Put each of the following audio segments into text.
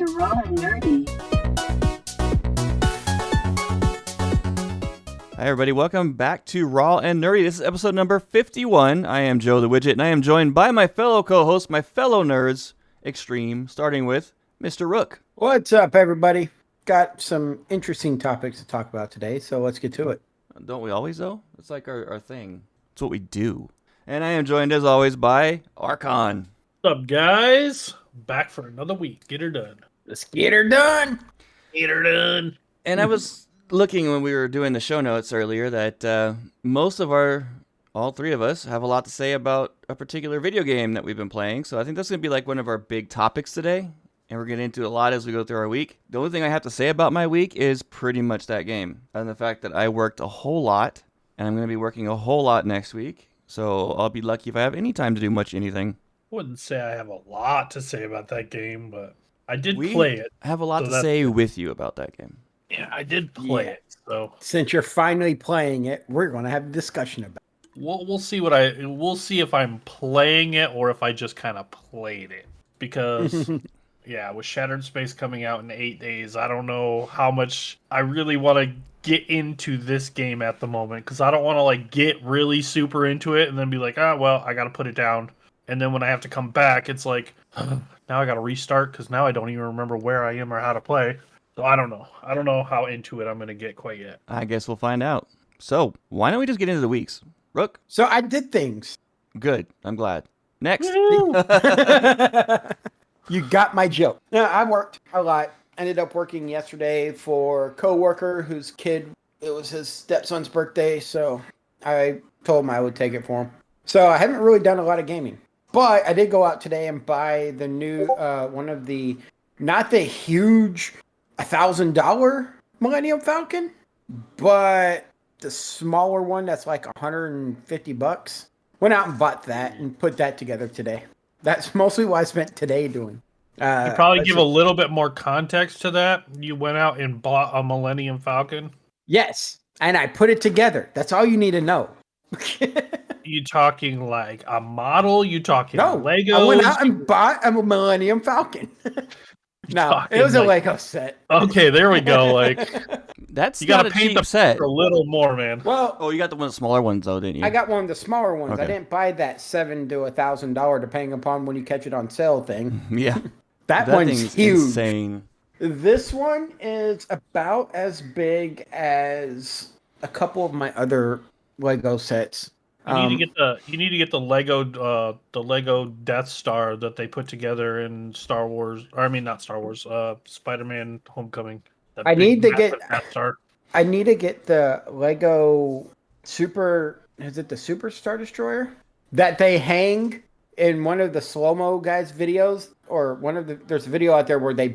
to Raw and Nerdy. Hi, everybody. Welcome back to Raw and Nerdy. This is episode number 51. I am Joe the Widget, and I am joined by my fellow co-hosts, my fellow nerds, Extreme, starting with Mr. Rook. What's up, everybody? Got some interesting topics to talk about today, so let's get to it. Don't we always, though? It's like our thing. It's what we do. And I am joined, as always, by Archon. What's up, guys? Back for another week. Get her done. Let's get her done. Get her done. And I was looking when we were doing the show notes earlier that most of all three of us have a lot to say about a particular video game that we've been playing. So I think that's going to be like one of our big topics today. And we're getting into a lot as we go through our week. The only thing I have to say about my week is pretty much that game. And the fact that I worked a whole lot. And I'm going to be working a whole lot next week. So I'll be lucky if I have any time to do much anything. I wouldn't say I have a lot to say about that game, but I did play it. I have a lot to say with you about that game. Yeah, I did play it. So since you're finally playing it, we're going to have a discussion about it. We'll see if I'm playing it or if I just kind of played it. Because yeah, with Shattered Space coming out in 8 days, I don't know how much I really want to get into this game at the moment, because I don't want to like get really super into it and then be like, well, I got to put it down. And then when I have to come back, it's like, now I got to restart because now I don't even remember where I am or how to play. So I don't know. I don't know how into it I'm going to get quite yet. I guess we'll find out. So why don't we just get into the weeks? Rook? So I did things. Good. I'm glad. Next. You got my joke. No, I worked a lot. Ended up working yesterday for a coworker whose kid, it was his stepson's birthday. So I told him I would take it for him. So I haven't really done a lot of gaming. But I did go out today and buy the new, one of the, not the huge $1,000 Millennium Falcon, but the smaller one that's like $150. Went out and bought that and put that together today. That's mostly what I spent today doing. You probably give a little bit more context to that. You went out and bought a Millennium Falcon? Yes, and I put it together. That's all you need to know. You talking like a model? You talking Legos? I went out and bought a Millennium Falcon. No, it was a Lego set. Okay, there we go. Like that's you got to paint the set a little more, man. Well, you got the one of the smaller ones though, didn't you? I got one of the smaller ones. Okay. I didn't buy that $700 to $1,000, depending upon when you catch it on sale thing. Yeah, that one's huge. Insane. This one is about as big as a couple of my other Lego sets. You need to get the Lego Death Star that they put together in Star Wars. Or I mean, not Star Wars. Spider-Man: Homecoming. I need to get the Lego Super. Is it the Super Star Destroyer that they hang in one of the slow-mo guys' videos, or there's a video out there where they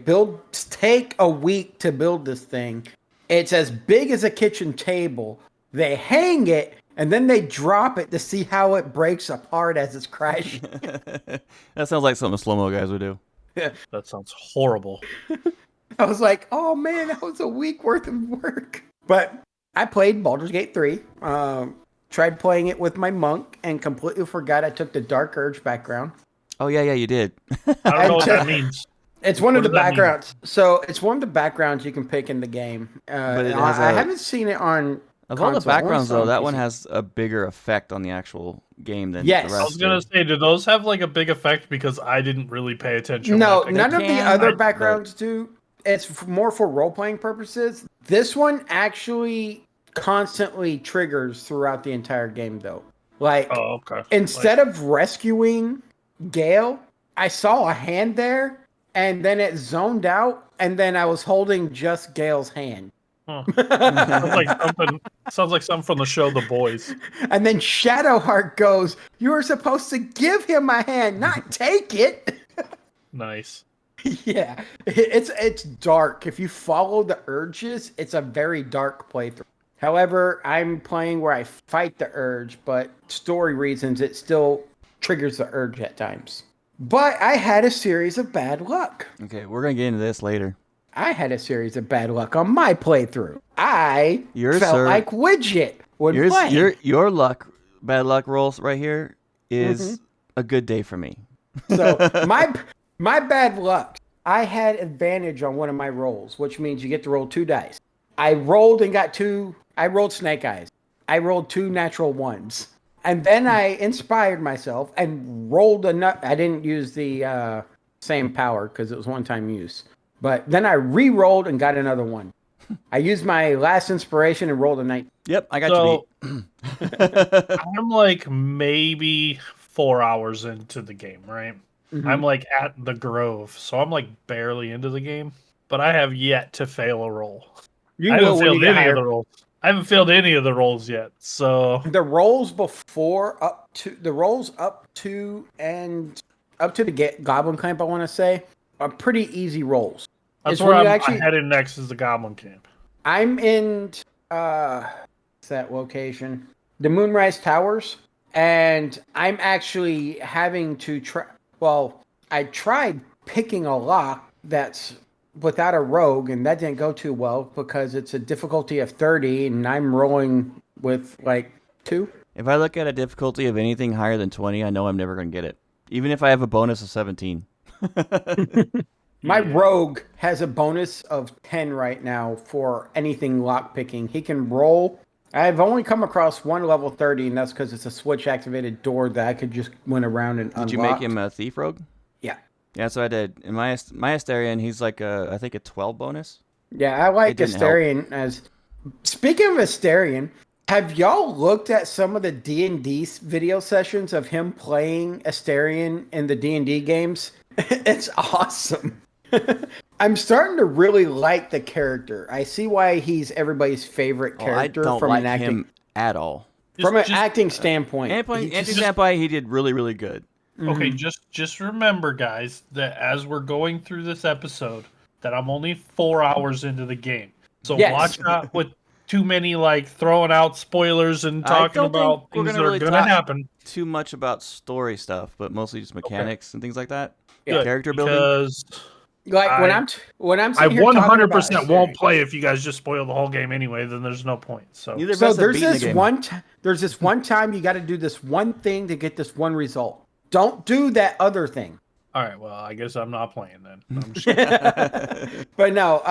take a week to build this thing. It's as big as a kitchen table. They hang it. And then they drop it to see how it breaks apart as it's crashing. That sounds like something slow-mo guys would do. Yeah. That sounds horrible. I was like, oh man, that was a week worth of work. But I played Baldur's Gate 3. Tried playing it with my monk and completely forgot I took the Dark Urge background. Oh, yeah, you did. I don't know what that means. It's one of the backgrounds. So it's one of the backgrounds you can pick in the game. But I haven't seen it on... Of all the backgrounds, though, that one has a bigger effect on the actual game than the rest. I was going to say, do those have like a big effect? Because I didn't really pay attention. No, none of the other backgrounds do. It's more for role-playing purposes. This one actually constantly triggers throughout the entire game, though. Like, instead of rescuing Gale, I saw a hand there, and then it zoned out, and then I was holding just Gale's hand. Huh. Sounds like something from the show The Boys. And then Shadowheart goes, "You were supposed to give him my hand, not take it." Nice. Yeah, it's dark. If you follow the urges, it's a very dark playthrough. However, I'm playing where I fight the urge, but story reasons, it still triggers the urge at times. But I had a series of bad luck. Okay, we're going to get into this later. I had a series of bad luck on my playthrough. I felt like Wigit when playing. Your bad luck rolls right here is a good day for me. So my bad luck I had advantage on one of my rolls, which means you get to roll 2 dice. I rolled and got 2. I rolled snake eyes. I rolled 2 natural ones. And then I inspired myself and rolled a nut. I didn't use the same power because it was one-time use. But then I re-rolled and got another one. I used my last inspiration and rolled a 9. Yep, I got you beat. I'm like maybe 4 hours into the game, right? Mhm. I'm like at the Grove, so I'm like barely into the game, but I have yet to fail a roll. You I will haven't when you failed get any higher. of the rolls. I haven't failed any of the rolls yet. So The rolls before up to the Goblin Camp, I want to say, are pretty easy rolls. that's It's where when you I'm actually. headed next is the Goblin Camp. I'm in what's that location? The Moonrise Towers, and I'm actually having to try. Well, I tried picking a lock that's without a rogue, and that didn't go too well because it's a difficulty of 30, and I'm rolling with like 2. If I look at a difficulty of anything higher than 20, I know I'm never going to get it. Even if I have a bonus of 17. My Yeah. rogue has a bonus of 10 right now for anything lock picking. He can roll. I've only come across one level 30, and that's because it's a switch activated door that I could just went around and Did unlock. you make him a thief rogue? Yeah. Yeah, that's what I did. In my Asterion, he's like I think a 12 bonus. Yeah, I like It didn't help. Asterion as. Speaking of Asterion, have y'all looked at some of the D&D video sessions of him playing Asterion in the D&D games? It's awesome. I'm starting to really like the character. I see why he's everybody's favorite Oh, I character don't from like an acting him at all. acting standpoint. Anthony He just- Senpai, he did really, really good. Okay, Mhm. just remember, guys, that as we're going through this episode, that I'm only 4 hours into the game. So Yes. watch out with too many like throwing out spoilers and I talking don't think about we're things gonna that are really going to talk happen. too much about story stuff, but mostly just mechanics and things like that. Yeah, Character building. Because Like when I- I'm I sitting here talking about 100% won't Asterion. play if you guys just spoil the whole game anyway. Then there's no point. So Neither of So us have there's beaten the this game. there's this one time you got to do this one thing to get this one result. Don't do that other thing. all right, well, I guess I'm not playing then. I'm just kidding. But no,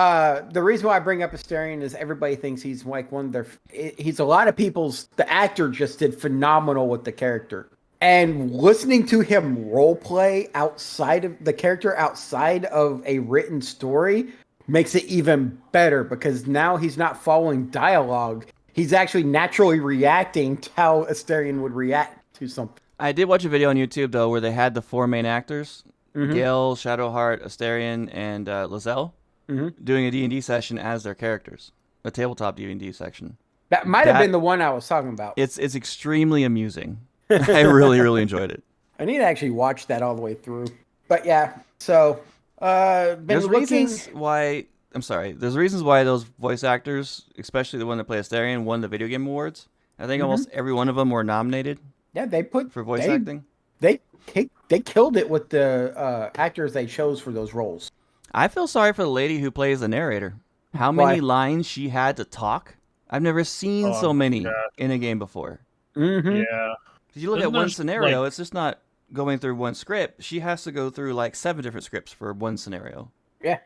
the reason why I bring up Asterion is everybody thinks he's like one of their. He's a lot of people's. The actor just did phenomenal with the character, and listening to him role play outside of the character, outside of a written story, makes it even better because now he's not following dialogue. He's actually naturally reacting to how Asterion would react to something. I did watch a video on YouTube though where they had the 4 main actors, Mhm. Gale, Shadowheart, Asterion, and Lizelle, Mhm. doing a D&D session as their characters, a tabletop D&D section. That might have That- been the one I was talking about. It's extremely amusing. I really, really enjoyed it. I need to actually watch that all the way through. But yeah, so been There's looking. reasons why. I'm sorry. There's reasons why those voice actors, especially the one that played Asterion, won the video game awards. I think almost every one of them were nominated Yeah, they put for voice they, acting. They killed it with the actors they chose for those roles. I feel sorry for the lady who plays the narrator. How Why? many lines she had to talk? I've never seen Oh so my many God. in a game before. Mm-hmm. Yeah. Because you look Isn't at one there, scenario, like- it's just not going through one script. She has to go through like 7 different scripts for one scenario. Yeah,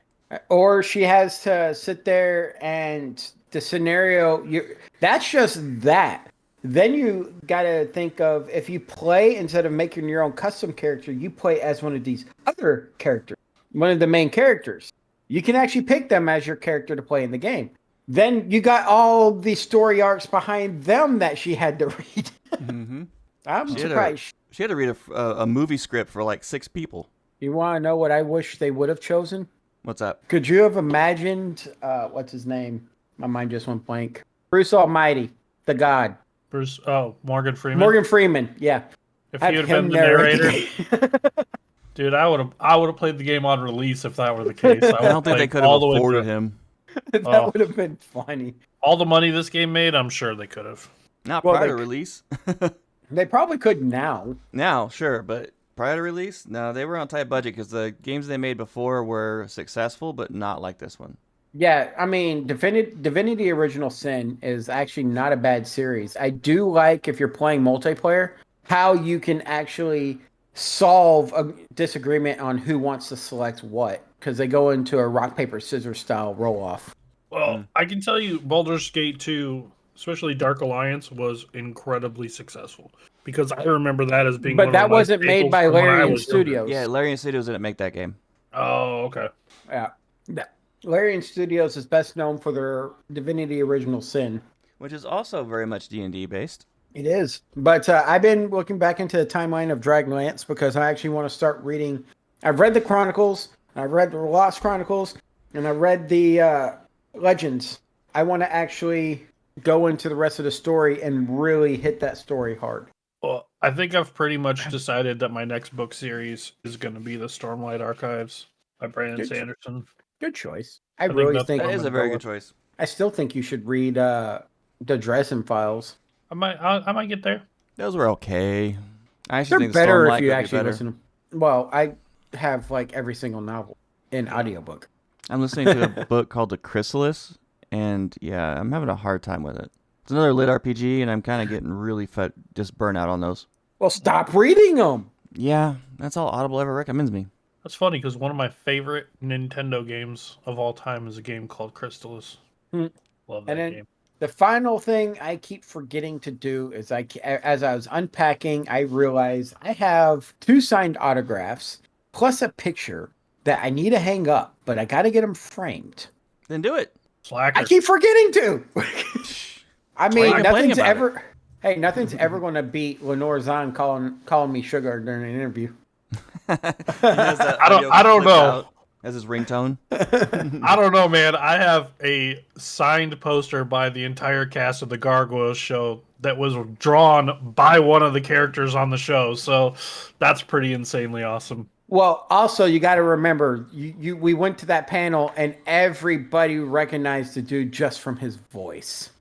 or she has to sit there and the scenario. That's just that. Then you got to think of if you play instead of making your own custom character, you play as one of these other characters, one of the main characters. You can actually pick them as your character to play in the game. Then you got all the story arcs behind them that she had to read. Mm-hmm. I'm She had to- surprised. She had to read a movie script for like 6 people. You want to know what I wish they would have chosen? What's up? Could you have imagined, what's his name? My mind just went blank. Bruce Almighty, the God. Bruce, Morgan Freeman. Morgan Freeman, yeah. if Have he would have him been the narrate the narrator, game. dude, I would have played the game on release if that were the case. I don't think they could have afforded him. That Oh. would have been funny. All the money this game made, I'm sure they could have. Not Well, prior they- to release. They probably could now. Now, sure, but prior to release, no, they were on tight budget because the games they made before were successful, but not like this one. Yeah, I mean, Divinity Original Sin is actually not a bad series. I do like, if you're playing multiplayer, how you can actually solve a disagreement on who wants to select what. because they go into a rock paper scissors style roll off. Well, I can tell you, Baldur's Gate 2, especially Dark Alliance, was incredibly successul because I remember that as being But one that of my wasn't made staples by from when I Larian was younger. Studios. Yeah, Larian Studios didn't make that game. Oh, okay. Yeah. Larian Studios is best known for their Divinity Original Sin. Which is also very much D&D based. It is. But I've been looking back into the timeline of Dragonlance because I actually want to start reading. I've read the Chronicles, I've read the Lost Chronicles, and I've read the Legends. I want to actually go into the rest of the story and really hit that story hard. Well, I think I've pretty much decided that my next book series is going to be the Stormlight Archives by Brandon Sanderson. Good choice. I think really that's think That what is I'm a very gonna good choice. I still think you should read the Dresden Files. I might get there. Those were okay. I actually They're think better if Stormlight you could be actually better. listen. Well, I have like every single novel in audiobook. I'm listening to a book called The Chrysalis, and yeah, I'm having a hard time with it. It's another lit RPG, and I'm kind of getting really just burnt out on those. Well, stop reading them. Yeah, that's all Audible ever recommends me. That's funny because one of my favorite Nintendo games of all time is a game called Crystalis. Love that And then game. the final thing I keep forgetting to do is as I was unpacking, I realized I have 2 signed autographs plus a picture that I need to hang up, but I got to get them framed. Then do it. Slacker. I keep forgetting to. I Why are you mean, complaining nothing's about ever. Hey, nothing's ever going to beat Lenore Zahn calling me sugar during an interview. I don't know. As his ringtone. I don't know, man. I have a signed poster by the entire cast of the Gargoyles show that was drawn by one of the characters on the show. So that's pretty insanely awesome. Well, also you got to remember, we went to that panel and everybody recognized the dude just from his voice.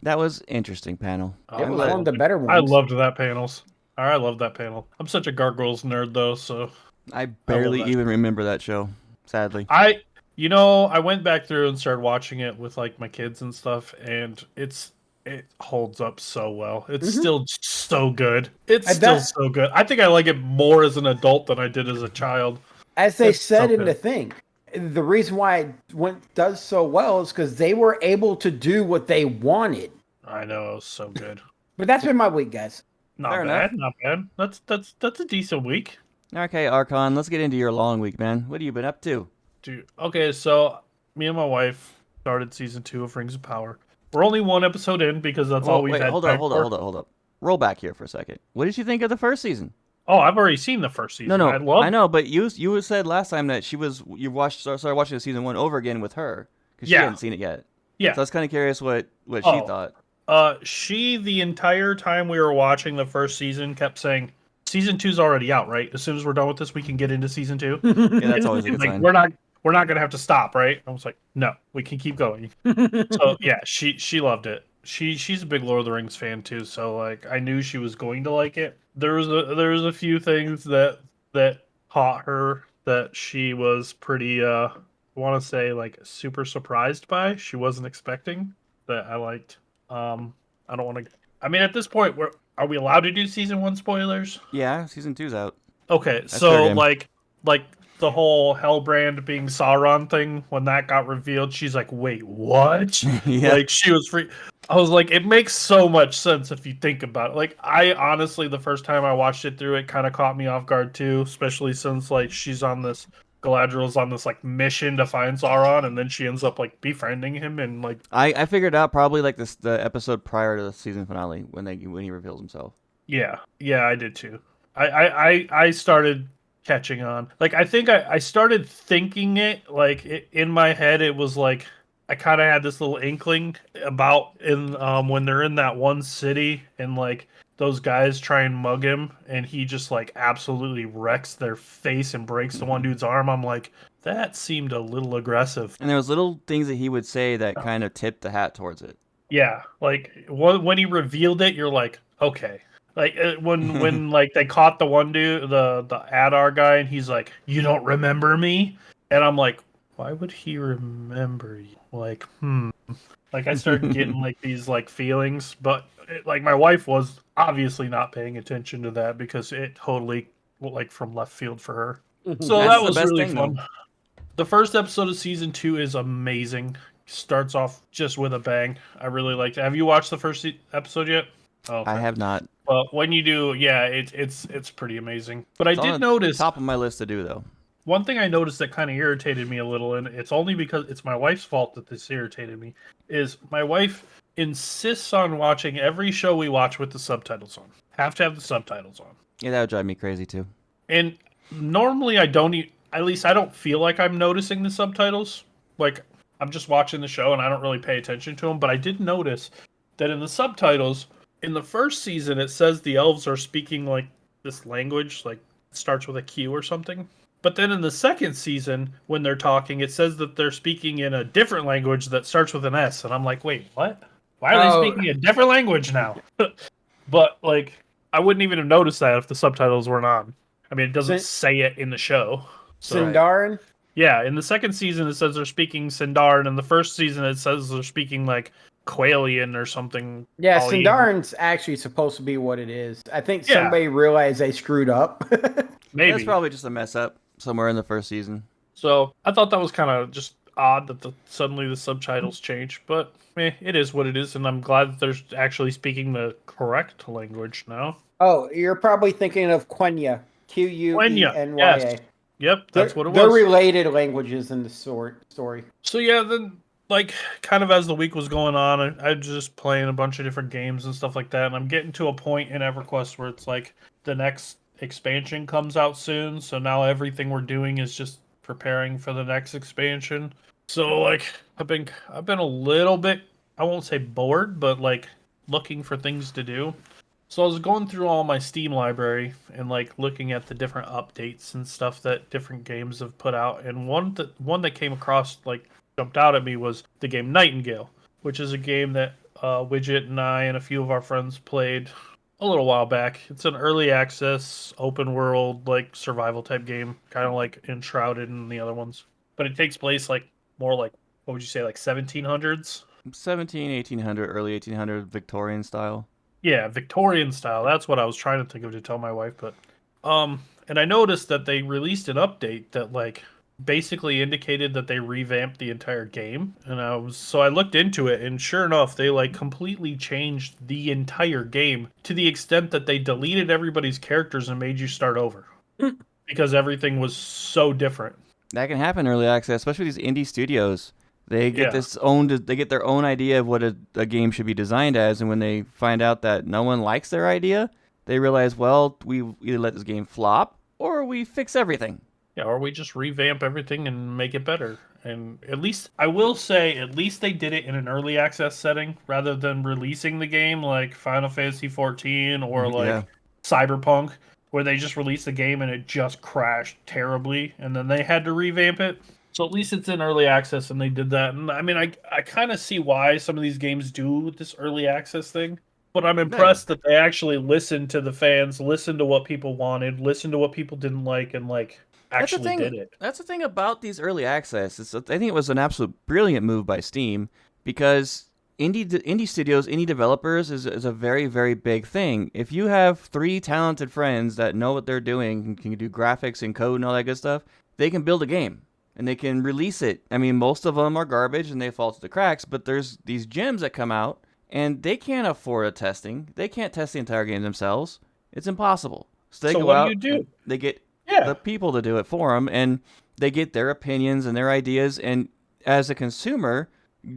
That was interesting panel. It was one of the better ones. I loved that panels. I love that panel. I'm such a Gargoyles nerd though, so I barely even remember that show, sadly. I went back through and started watching it with like my kids and stuff, and it holds up so well. It's still so good. It's still so good. I think I like it more as an adult than I did as a child. As they said in the thing, the reason why it does so well is because they were able to do what they wanted. I know, it was so good. But that's been my week, guys. Not bad. That's a decent week. Okay, Archon, let's get into your long week, man. What have you been up to? Dude, okay, so me and my wife started season 2 of Rings of Power. We're only 1 episode in because that's all we've had. Hold up. Roll back here for a second. What did you think of the first season? Oh, I've already seen the first season. No, I know, but you said last time that you started watching the season 1 over again with her because she hadn't seen it yet. Yeah. So I was kind of curious what she thought. She the entire time we were watching the first season kept saying, "Season 2's already out, right? As soon as we're done with this, we can get into season 2." Yeah, that's always a good sign. We're not gonna have to stop, right? I was like, no, we can keep going. So yeah, she loved it. She's a big Lord of the Rings fan too, so like I knew she was going to like it. There was a few things that caught her that she was pretty I want to say like super surprised by. She wasn't expecting that I liked. I don't want to. I mean, at this point, are we allowed to do season 1 spoilers? Yeah, season 2's out. Okay, That's so fair game. like the whole Hellbrand being Sauron thing, when that got revealed, she's like, "Wait, what?" Yeah. Like she was free. I was like, it makes so much sense if you think about it. Like I honestly, the first time I watched it through, it kind of caught me off guard too, especially since like Galadriel's on this like mission to find Sauron, and then she ends up like befriending him and like. I figured out probably like the episode prior to the season finale when he reveals himself. Yeah, I did too. I started catching on. Like I think I started thinking it like in my head. It was like I kind of had this little inkling about when they're in that one city and like those guys try and mug him and he just like absolutely wrecks their face and breaks the one dude's arm. I'm like, that seemed a little aggressive. And there was little things that he would say that kind of tipped the hat towards it. Yeah, like when he revealed it, you're like, okay. Like when like they caught the one dude, the Adar guy, and he's like, "You don't remember me?" And I'm like, "Why would he remember you?" Like, Like I started getting like these like feelings, but like my wife was obviously not paying attention to that because it totally like from left field for her. So That's that the was best really thing, fun. though. The first episode of season 2 is amazing. Starts off just with a bang. I really liked it. Have you watched the first episode yet? Oh, I okay. have not. But when you do, yeah, it's pretty amazing. But I It's on did the notice top of my list to do, though. one thing I noticed that kind of irritated me a little, and it's only because it's my wife's fault that this irritated me, is my wife insists on watching every show we watch with the subtitles on. Have to have the subtitles on. Yeah, that would drive me crazy, too. And normally I don't, at least I don't feel like I'm noticing the subtitles. Like, I'm just watching the show and I don't really pay attention to them. But I did notice that in the subtitles, in the first season, it says the elves are speaking like this language, like it starts with a Q or something. But then in the second season, when they're talking, it says that they're speaking in a different language that starts with an S. And I'm like, wait, what? Why are they speaking a different language now? But, like, I wouldn't even have noticed that if the subtitles weren't on. I mean, it doesn't say it in the show. So, Sindarin? yeah, in the second season, it says they're speaking Sindarin. In the first season, it says they're speaking, like, Qualian or something. Yeah, Polyan. Sindarin's actually supposed to be what it is. I think Yeah. somebody realized they screwed up. Maybe. That's probably just a mess up somewhere in the first season. So, I thought that was kind of just odd that suddenly the subtitles changed. But, it is what it is, and I'm glad that they're actually speaking the correct language now. Oh, you're probably thinking of Quenya. Quenya. Yes. Yep, that's what it was. They're related languages in the story. So yeah, then like kind of as the week was going on, I was just playing a bunch of different games and stuff like that, and I'm getting to a point in EverQuest where it's like the next expansion comes out soon, so now everything we're doing is just preparing for the next expansion. So like I've been a little bit, I won't say bored, but like looking for things to do. So I was going through all my Steam library and like looking at the different updates and stuff that different games have put out, and one that came across like jumped out at me was the game Nightingale, which is a game that Wigit and I and a few of our friends played a little while back. It's an early access, open world, like survival type game, kind of like Enshrouded and the other ones. But it takes place like more like, what would you say, like 1700s? 1800, early 1800 Victorian style. Yeah, Victorian style. That's what I was trying to think of to tell my wife, but and I noticed that they released an update that like basically indicated that they revamped the entire game, and I looked into it, and sure enough, they like completely changed the entire game to the extent that they deleted everybody's characters and made you start over because everything was so different. That can happen in early access, especially these indie studios. They get they get their own idea of what a game should be designed as, and when they find out that no one likes their idea, they realize, well, we either let this game flop or we fix everything. Yeah, or we just revamp everything and make it better. And at least, I will say, at least they did it in an early access setting rather than releasing the game like Final Fantasy 14 or like Cyberpunk, where they just released the game and it just crashed terribly, and then they had to revamp it. So at least it's in early access, and they did that. And I mean, I kind of see why some of these games do this early access thing, but I'm impressed that they actually listened to the fans, listened to what people wanted, listened to what people didn't like, and like actually did it. That's the thing about these early access. I think it was an absolute brilliant move by Steam, because indie studios, indie developers is a very, very big thing. If you have 3 talented friends that know what they're doing and can do graphics and code and all that good stuff, they can build a game. And they can release it. I mean, most of them are garbage and they fall through the cracks, but there's these gems that come out, and they can't afford testing. They can't test the entire game themselves. It's impossible. So they go out, and they get the people to do it for them, and they get their opinions and their ideas. And as a consumer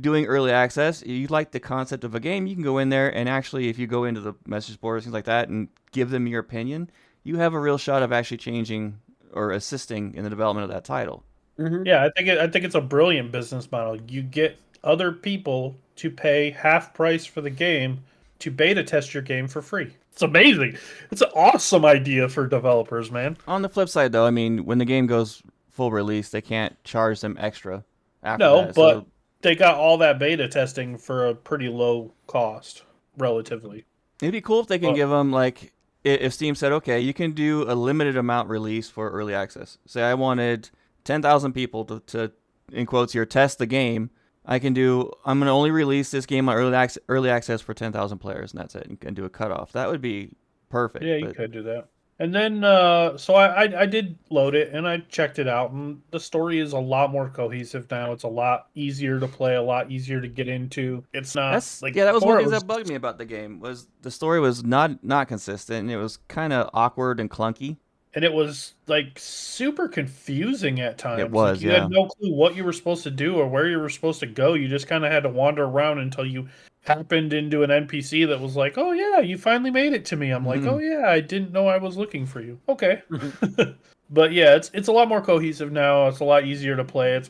doing early access, you like the concept of a game, you can go in there and actually, if you go into the message boards, things like that, and give them your opinion, you have a real shot of actually changing or assisting in the development of that title. Mm-hmm. Yeah, I think it's a brilliant business model. You get other people to pay half price for the game to beta test your game for free. It's amazing. It's an awesome idea for developers, man. On the flip side, though, I mean, when the game goes full release, they can't charge them extra after that. No, but they got all that beta testing for a pretty low cost, relatively. It'd be cool if they can give them, like, if Steam said, okay, you can do a limited amount release for early access. Say I wanted 10,000 people to, in quotes here, test the game. I'm going to only release this game on early access for 10,000 players, and that's it. You can do a cutoff. That would be perfect. Yeah, you could do that. And then, so I did load it and I checked it out, and the story is a lot more cohesive now. It's a lot easier to play, a lot easier to get into. It's not like That was one before of it the things was, that bugged me about the game was the story was not consistent and it was kind of awkward and clunky. and it was like super confusing at It times. Like was, you had yeah. no clue what you were supposed to do or where you were supposed to go. You just kind of had to wander around until you happened into an NPC that was like, "Oh yeah, you finally made it to me." I'm like, "Oh yeah, I didn't know I was looking for you." Okay. But yeah, it's a lot more cohesive now. It's a lot easier to play. It's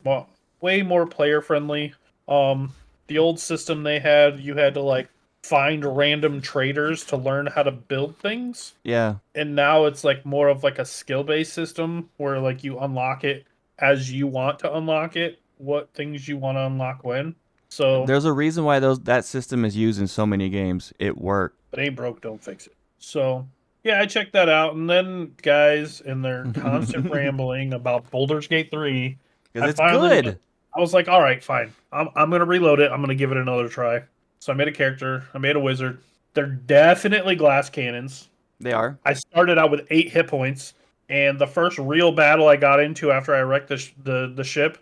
way more player friendly. The old system they had, you had to like find random traders to learn how to build things, Yeah. and now it's like more of like a skill based system where like you unlock it as you want to unlock it, what things you want to unlock when. So There's a reason why that system is used in so many games. It worked. if it ain't broke, don't fix it. So yeah, I checked that out, and then guys and their constant rambling about Baldur's Gate 3, Because I it's finally good. I was like, all right, fine. I'm gonna reload it. I'm gonna give it another try. So I made a character. I made a wizard. They're definitely glass cannons. They are. I started out with 8 hit points, and the first real battle I got into after I wrecked the ship,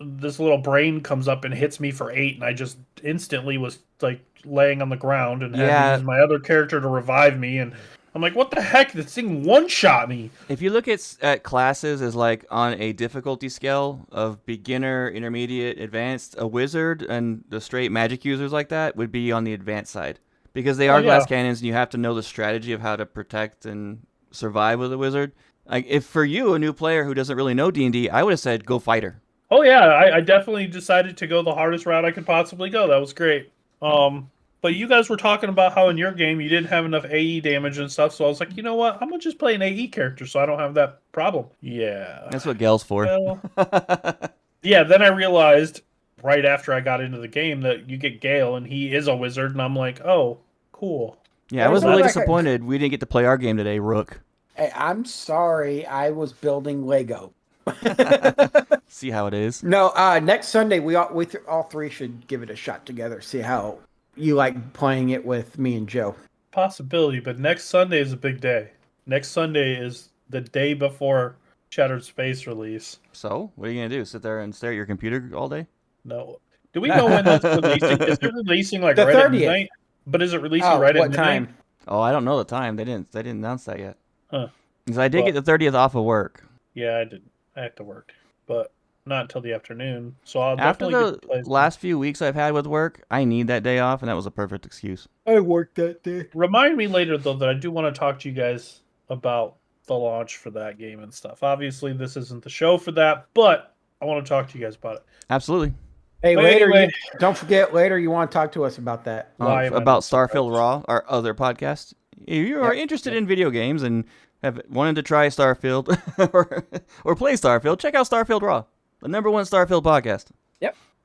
this little brain comes up and hits me for 8, and I just instantly was like laying on the ground and had to Yeah. use my other character to revive me. And I'm like, what the heck? This thing one shot me. If you look at classes as like on a difficulty scale of beginner, intermediate, advanced, a wizard and the straight magic users like that would be on the advanced side because they Oh are yeah, glass cannons and you have to know the strategy of how to protect and survive with a wizard. Like if for you, a new player who doesn't really know D&D, I would have said go fighter. oh yeah. I definitely decided to go the hardest route I could possibly go. That was great. But you guys were talking about how in your game you didn't have enough AE damage and stuff, so I was like, you know what? I'm gonna just play an AE character so I don't have that problem. Yeah. That's what Gale's for. Well, yeah. Then I realized right after I got into the game that you get Gale and he is a wizard, and I'm like, oh, cool. Yeah, I Hey, was for the really record, disappointed we didn't get to play our game today, Rook. hey, I'm sorry. I was building Lego. See how it is. No, next Sunday all three should give it a shot together. See how you like playing it with me and Joe. Possibility, but next Sunday is a big day. Next Sunday is the day before Shattered Space release. So, what are you gonna do? Sit there and stare at your computer all day? No. Do we know when that's releasing? Is it releasing like The right at 30th. midnight? But is it releasing Oh, right at what midnight? time? Oh, I don't know the time. They didn't announce that yet. Huh. Because I did Well, get the 30th off of work. yeah, I did. I had to work, but not until the afternoon. So I'll After definitely the get to play. last few weeks I've had with work, I need that day off, and that was a perfect excuse. I worked that day. Remind me later though that I do want to talk to you guys about the launch for that game and stuff. Obviously, this isn't the show for that, but I want to talk to you guys about it. Absolutely. Hey, But later, anyway- don't forget, later you want to talk to us about that. Why am I About not Starfield surprised? Raw, our other podcast. If you are Yep. interested in video games and have wanted to try Starfield or play Starfield, check out Starfield Raw, the #1 Starfield podcast.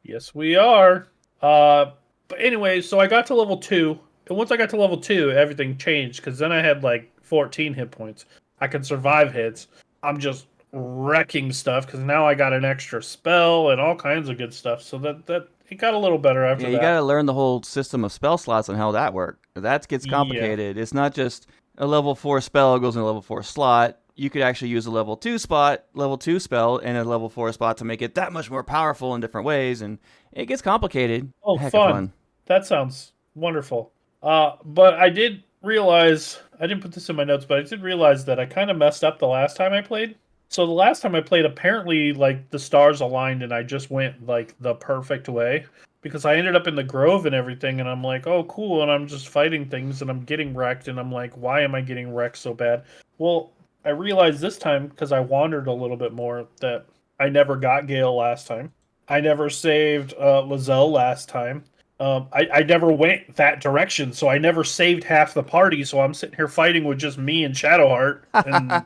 Yes, we are. But anyway, so I got to level 2, and once I got to level 2, everything changed because then I had like 14 hit points. I can survive hits. I'm just wrecking stuff because now I got an extra spell and all kinds of good stuff. So that it got a little better after Yeah, that. you got to learn the whole system of spell slots and how that works. That gets Yeah. complicated. It's not just a level 4 spell goes in a level 4 slot. You could actually use a level 2 spell, and a level 4 spot to make it that much more powerful in different ways, and it gets complicated. Oh, Heck of fun. That sounds wonderful. But I did realize, I didn't put this in my notes, but I did realize that I kind of messed up the last time I played. So the last time I played, apparently, like, the stars aligned and I just went, like, the perfect way. Because I ended up in the grove and everything, and I'm like, oh, cool, and I'm just fighting things, and I'm getting wrecked, and I'm like, why am I getting wrecked so bad? Well, I realized this time, because I wandered a little bit more, that I never got Gale last time. I never saved Lizelle last time. I never went that direction, so I never saved half the party. So I'm sitting here fighting with just me and Shadowheart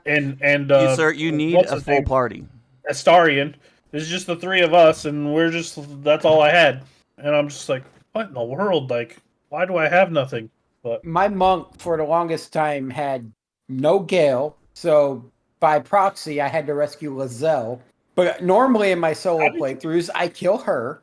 and You need what's a his full name? party. Astarion. It's just the three of us, and that's all I had. And I'm just like, what in the world? Like, why do I have nothing? But My monk, for the longest time, had no Gale, so by proxy, I had to rescue Lizelle. But normally in my solo How did you- playthroughs, I kill her.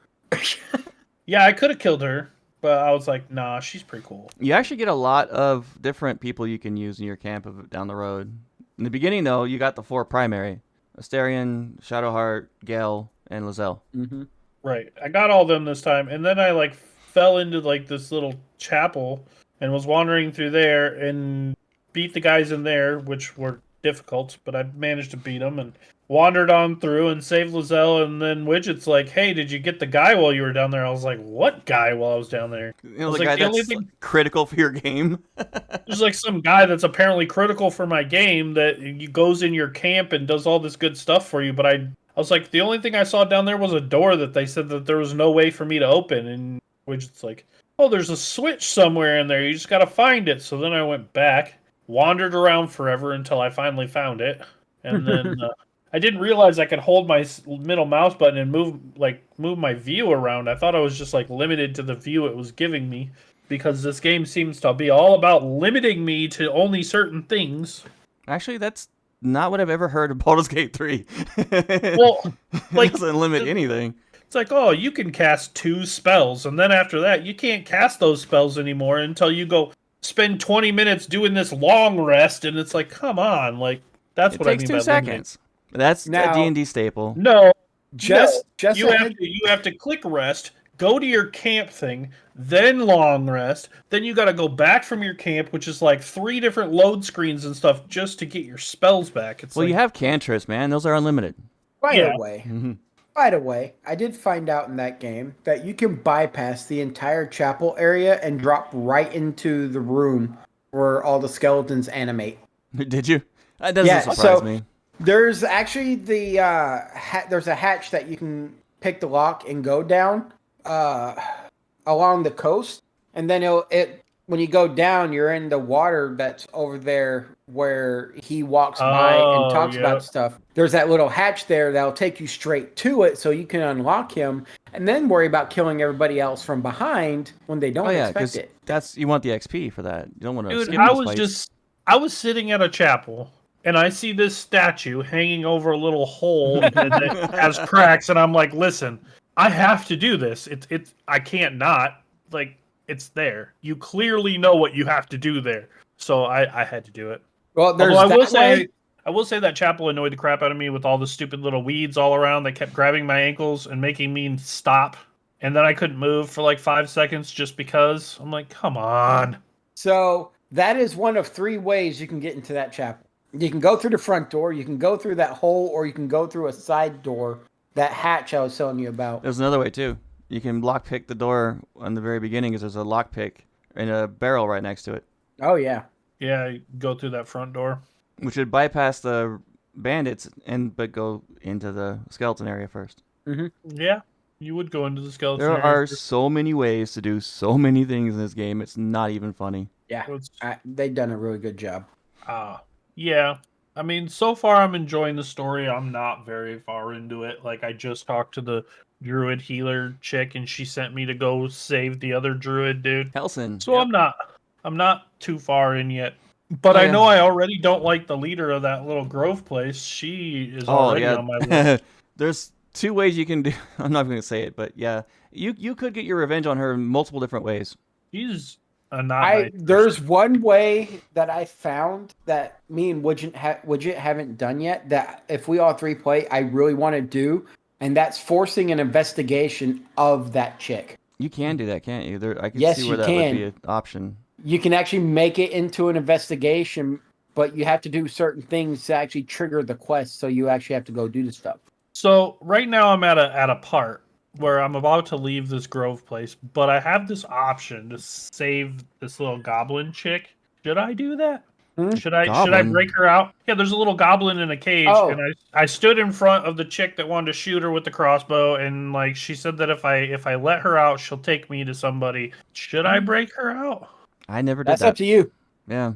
yeah, I could have killed her, but I was like, nah, she's pretty cool. You actually get a lot of different people you can use in your camp down the road. In the beginning, though, you got the 4 primary: Asterion, Shadowheart, Gale, and Lizelle. Mm-hmm. Right. I got all them this time, and then I like fell into like this little chapel and was wandering through there and beat the guys in there, which were difficult, but I managed to beat them and wandered on through and saved Lizelle. And then Widget's like, "Hey, did you get the guy while you were down there?" I was like, "What guy?" While I was down there, You I know, was the like, guy "The only that's thing." critical for your game. There's like some guy that's apparently critical for my game that goes in your camp and does all this good stuff for you, but I was like, the only thing I saw down there was a door that they said that there was no way for me to open, and Widget's like, oh, there's a switch somewhere in there, you just gotta find it. So then I went back, wandered around forever until I finally found it, and then I didn't realize I could hold my middle mouse button and move my view around. I thought I was just like limited to the view it was giving me, because this game seems to be all about limiting me to only certain things. Actually, that's not what I've ever heard of Baldur's Gate 3. Well, It doesn't limit anything. It's like, oh, you can cast 2 spells, and then after that, you can't cast those spells anymore until you go spend 20 minutes doing this long rest, and it's like, come on, like, that's It what I takes mean 2 by limiting. seconds. That's Now- a D&D staple. No, Just you have to click rest, go to your camp thing, then long rest, then you got to go back from your camp, which is like 3 different load screens and stuff just to get your spells back. It's Well, like, you have cantrips, man. Those are unlimited. By Yeah. the way, Mm-hmm. by the way, I did find out in that game that you can bypass the entire chapel area and drop right into the room where all the skeletons animate. Did you? That doesn't Yeah, surprise so- me. There's actually the there's a hatch that you can pick the lock and go down along the coast, and then when you go down, you're in the water that's over there where he walks by and talks yeah. about stuff. There's that little hatch there that'll take you straight to it, so you can unlock him, and then worry about killing everybody else from behind when they don't Oh yeah, expect it. that's you want the XP for that. You don't want to dude, skip I those was fights. I was sitting at a chapel, and I see this statue hanging over a little hole that has cracks, and I'm like, listen, I have to do this. It's I can't not. Like, it's there. You clearly know what you have to do there. So I had to do it. Well, there's Although that I will say that chapel annoyed the crap out of me with all the stupid little weeds all around that kept grabbing my ankles and making me stop. And then I couldn't move for like 5 seconds just because. I'm like, come on. So that is one of 3 ways you can get into that chapel. You can go through the front door, you can go through that hole, or you can go through a side door, that hatch I was telling you about. There's another way too. You can lockpick the door on the very beginning because there's a lockpick and a barrel right next to it, Oh, yeah. Yeah, go through that front door. which would bypass the bandits but go into the skeleton area first. Yeah, you would go into the skeleton There area are first. so many ways to do so many things in this game. It's not even funny. Yeah. It's- They've done a really good job. Yeah. I mean, so far I'm enjoying the story. I'm not very far into it. Like, I just talked to the druid healer chick, and she sent me to go save the other druid dude. Helson. So I'm not too far in yet. But Oh, I yeah. know I already don't like the leader of that little grove place. She is already on my list. There's 2 ways you can do. I'm not going to say it, but yeah, you could get your revenge on her in multiple different ways. She's a not nice There's person. one way that I found that me and Widget haven't done yet that if we all 3 play, I really want to do, and that's forcing an investigation of that chick. You can do that, can't you? I can Yes, see where you that can. would be an option. You can actually make it into an investigation, but you have to do certain things to actually trigger the quest, so you actually have to go do the stuff. So right now I'm at a part where I'm about to leave this grove place, but I have this option to save this little goblin chick. Should I do that? Should I Goblin? break her out? Yeah, there's a little goblin in a cage, Oh. and I stood in front of the chick that wanted to shoot her with the crossbow, and like she said that if I let her out, she'll take me to somebody. Should I break her out? I never did That's that. up to you. Yeah.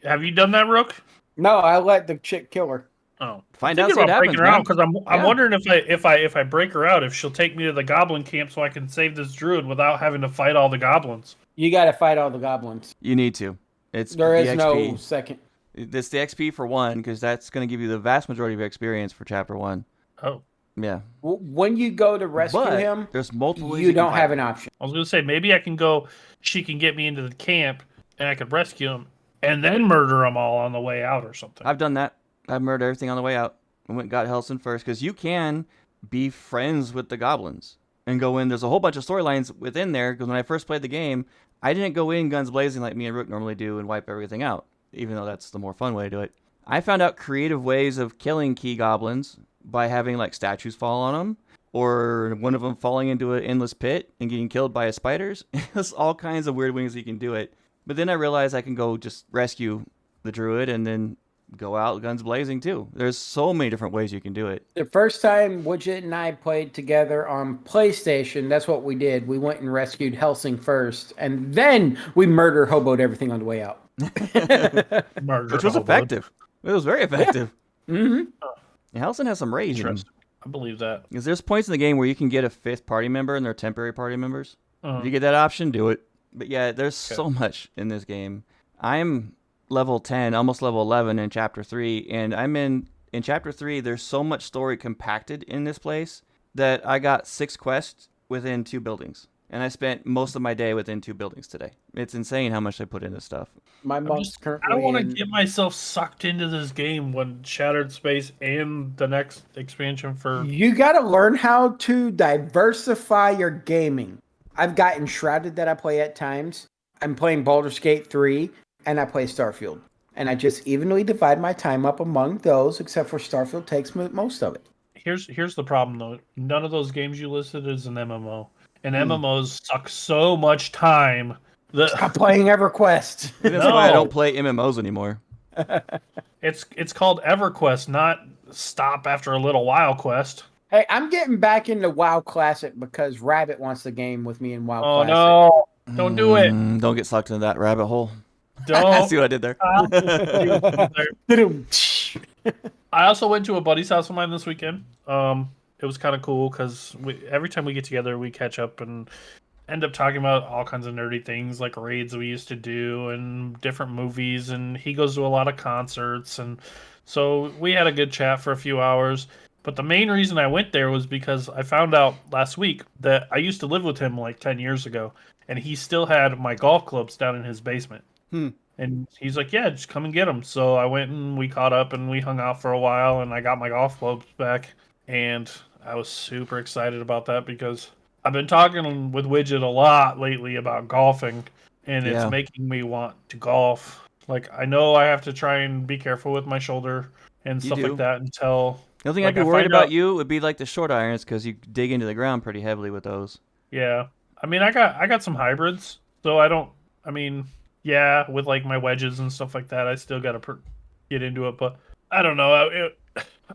Have you done that, Rook? No, I let the chick kill her. Oh, Find I'm out thinking what about breaking happens, her out man. because I'm Yeah. wondering if I break her out, if she'll take me to the goblin camp so I can save this druid without having to fight all the goblins. You got to fight all the goblins. You need to. It's There the is XP. no second. It's the XP for 1 because that's going to give you the vast majority of your experience for chapter 1. Oh, Yeah. When you go to rescue But him, there's multiple ways you you can don't fight have him. an option. I was gonna say maybe I can go. She can get me into the camp, and I could rescue him, and then murder them all on the way out or something. I've done that. I've murdered everything on the way out. I went and got Helson first because you can be friends with the goblins and go in. There's a whole bunch of storylines within there because when I first played the game, I didn't go in guns blazing like me and Rook normally do and wipe everything out, even though that's the more fun way to do it. I found out creative ways of killing key goblins by having like statues fall on them or one of them falling into an endless pit and getting killed by spiders. There's all kinds of weird ways you can do it. But then I realized I can go just rescue the druid and then go out guns blazing too. There's so many different ways you can do it. The first time Wigit and I played together on PlayStation, that's what we did. We went and rescued Helsing first, and then we murder hoboed everything on the way out. Which was effective. It was very effective. Yeah. Mm-hmm. And Helsing has some rage in him. I believe that. Because there's points in the game where you can get a fifth party member and they're temporary party members. If you get that option, do it. But yeah, there's so much in this game. I'm level 10, almost level 11 in Chapter 3, and I'm in Chapter 3, there's so much story compacted in this place that I got 6 quests within 2 buildings. And I spent most of my day within 2 buildings today. It's insane how much I put into stuff. My mom's currently. I don't want to get myself sucked into this game when Shattered Space and the next expansion for. You got to learn how to diversify your gaming. I've got Enshrouded that I play at times. I'm playing Baldur's Gate 3, and I play Starfield. And I just evenly divide my time up among those, except for Starfield takes most of it. Here's the problem, though. None of those games you listed is an MMO. And MMOs suck so much time. Stop playing EverQuest. That's why I don't play MMOs anymore. It's called EverQuest, not Stop After a Little While Quest. Hey, I'm getting back into WoW Classic because Rabbit wants the game with me in WoW Classic. Oh, no. Don't do it. Don't get sucked into that rabbit hole. Don't. See what I did there? I also went to a buddy's house of mine this weekend. It was kind of cool because every time we get together, we catch up and end up talking about all kinds of nerdy things like raids we used to do and different movies. And he goes to a lot of concerts. And so we had a good chat for a few hours. But the main reason I went there was because I found out last week that I used to live with him like 10 years ago. And he still had my golf clubs down in his basement. And he's like, yeah, just come and get them. So I went and we caught up and we hung out for a while. And I got my golf clubs back. And I was super excited about that because I've been talking with Wigit a lot lately about golfing, and it's making me want to golf. Like, I know I have to try and be careful with my shoulder and stuff like that until... The only thing I'd be worried about you would be like the short irons because you dig into the ground pretty heavily with those. Yeah. I mean, I got some hybrids, so I don't... I mean, yeah, with like my wedges and stuff like that, I still got to get into it, but I don't know.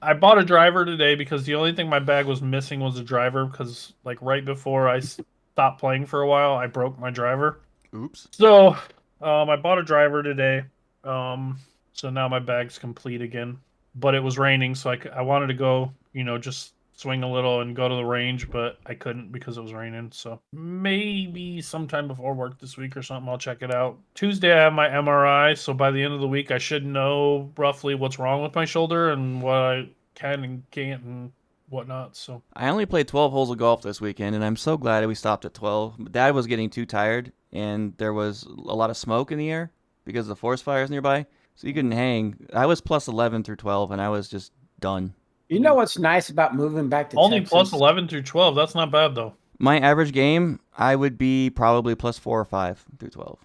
I bought a driver today because the only thing my bag was missing was a driver because, like, right before I stopped playing for a while, I broke my driver. Oops. So, I bought a driver today. So now my bag's complete again. But it was raining, so I wanted to go, just swing a little and go to the range, but I couldn't because it was raining. So maybe sometime before work this week or something, I'll check it out. Tuesday, I have my MRI, so by the end of the week, I should know roughly what's wrong with my shoulder and what I can and can't and whatnot. So I only played 12 holes of golf this weekend, and I'm so glad we stopped at 12. Dad was getting too tired, and there was a lot of smoke in the air because of the forest fires nearby, so you couldn't hang. I was plus 11 through 12, and I was just done. You know what's nice about moving back to only Texas? plus 11 through 12. That's not bad, though. My average game, I would be probably plus 4 or 5 through 12.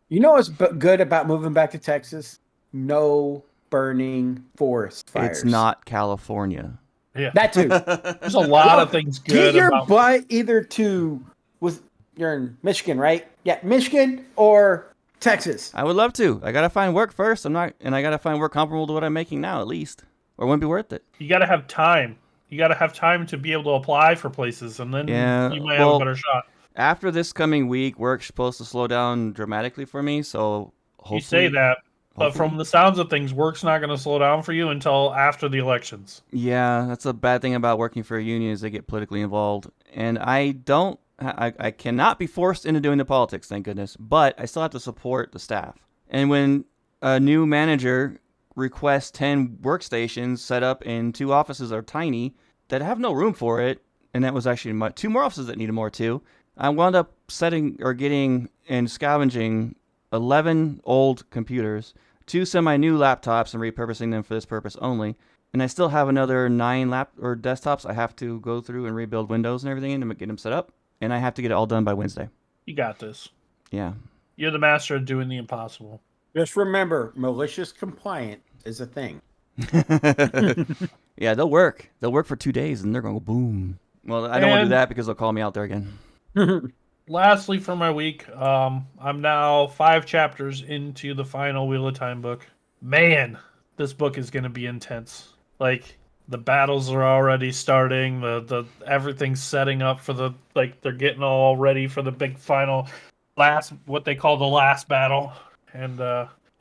You know what's good about moving back to Texas? No burning forest fires. It's not California. Yeah, that too. There's a lot of things good. Get your butt either you're in Michigan, right? Yeah, Michigan or Texas. I would love to. I gotta find work first. I gotta find work comparable to what I'm making now, at least, or it wouldn't be worth it. You gotta have time. You gotta have time to be able to apply for places, and then you might have a better shot. After this coming week, work's supposed to slow down dramatically for me, so hopefully... You say that, but from the sounds of things, work's not going to slow down for you until after the elections. Yeah, that's a bad thing about working for a union is they get politically involved. And I cannot be forced into doing the politics, thank goodness, but I still have to support the staff. And when a new manager requests 10 workstations set up in 2 offices are tiny, that have no room for it, and that was actually 2 more offices that needed more too. I wound up getting and scavenging 11 old computers, 2 semi-new laptops, and repurposing them for this purpose only. And I still have another 9 desktops I have to go through and rebuild Windows and everything to get them set up. And I have to get it all done by Wednesday. You got this. Yeah. You're the master of doing the impossible. Just remember, malicious compliance is a thing. Yeah, they'll work. They'll work for 2 days, and they're going to go boom. Well, I don't want to do that because they'll call me out there again. Lastly, for my week, I'm now 5 chapters into the final Wheel of Time book. Man, this book is going to be intense. Like, the battles are already starting. The everything's setting up for they're getting all ready for the big final what they call the last battle. And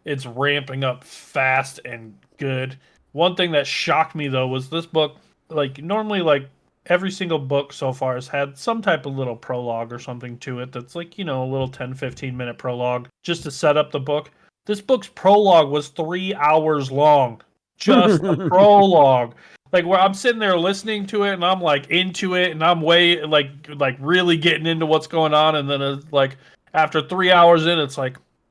it's ramping up fast and good. One thing that shocked me, though, was this book, normally, every single book so far has had some type of little prologue or something to it that's a little 10-15 minute prologue just to set up the book. This book's prologue was 3 hours long. Just a prologue. Where I'm sitting there listening to it and I'm into it and I'm way really getting into what's going on, and then it's after 3 hours in, it's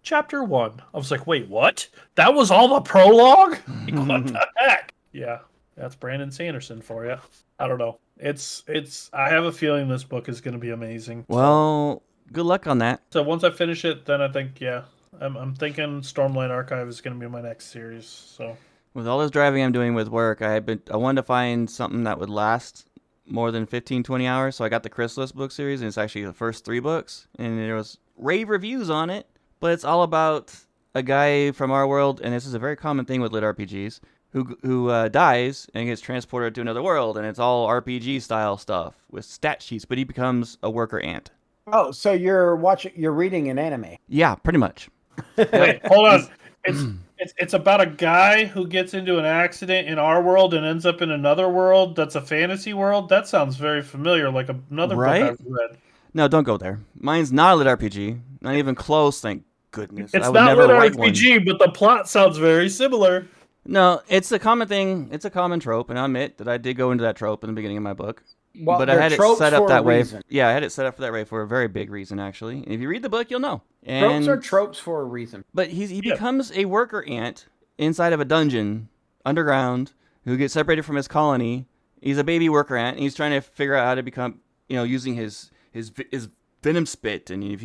chapter 1. I was like, wait, what? That was all the prologue? What the heck? Yeah, that's Brandon Sanderson for you. I don't know. I have a feeling this book is going to be amazing. Well, good luck on that. So once I finish it, then I think, I'm thinking Stormlight Archive is going to be my next series. So with all this driving I'm doing with work, I wanted to find something that would last more than 15-20 hours. So I got the Chrysalis book series, and it's actually the first 3 books, and there was rave reviews on it, but it's all about a guy from our world, and this is a very common thing with lit RPGs, who dies and gets transported to another world, and it's all RPG style stuff with stat sheets, but he becomes a worker ant. Oh, so you're reading an anime? Yeah, pretty much. Wait, hold on. It's about a guy who gets into an accident in our world and ends up in another world that's a fantasy world. That sounds very familiar, like another book I've read. No, don't go there. Mine's not a lit RPG. Not even close, thank goodness. It's not lit RPG, but the plot sounds very similar. No, it's a common thing. It's a common trope, and I admit that I did go into that trope in the beginning of my book. Well, but I had it set up that way. Reason. Yeah, I had it set up for that way for a very big reason, actually. And if you read the book, you'll know. Tropes are tropes for a reason. But he becomes a worker ant inside of a dungeon underground who gets separated from his colony. He's a baby worker ant, and he's trying to figure out how to become, using his venom spit. And if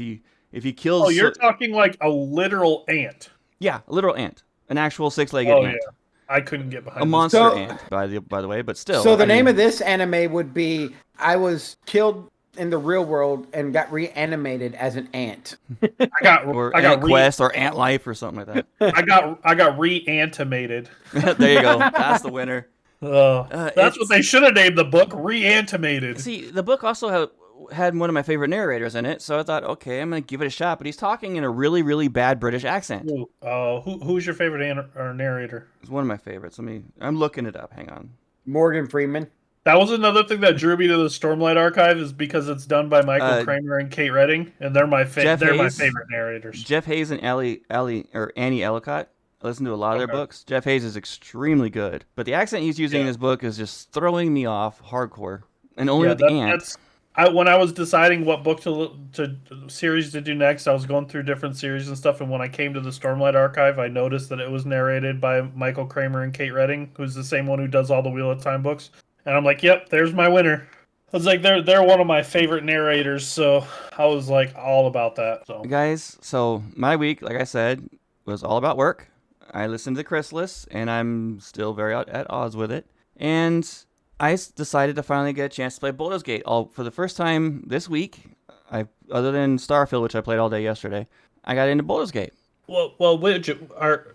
he kills... Oh, you're talking like a literal ant. Yeah, a literal ant. An actual 6-legged ant. Yeah. I couldn't get behind a monster ant, by the way, but still. So the name of this anime would be I was killed in the real world and got reanimated as an ant. I got Ant Quest or Ant Life or something like that. I got reanimated. There you go. That's the winner. That's what they should have named the book, Reanimated. See, the book also had one of my favorite narrators in it, so I thought, okay, I'm going to give it a shot, but he's talking in a really, really bad British accent. Who's your favorite narrator? It's one of my favorites. I'm looking it up. Hang on. Morgan Freeman. That was another thing that drew me to the Stormlight Archive, is because it's done by Michael Kramer and Kate Redding, and they're my favorite narrators. Jeff Hayes and Annie Ellicott. I listen to a lot of their books. Jeff Hayes is extremely good, but the accent he's using in his book is just throwing me off hardcore, and only with the ant. When I was deciding what book to series to do next, I was going through different series and stuff, and when I came to the Stormlight Archive, I noticed that it was narrated by Michael Kramer and Kate Redding, who's the same one who does all the Wheel of Time books. And I'm like, yep, there's my winner. I was like, they're one of my favorite narrators, so I was like all about that. So guys, my week, like I said, was all about work. I listened to Chrysalis, and I'm still very at odds with it. And I decided to finally get a chance to play Baldur's Gate. For the first time this week, other than Starfield, which I played all day yesterday, I got into Baldur's Gate. Well, Widget,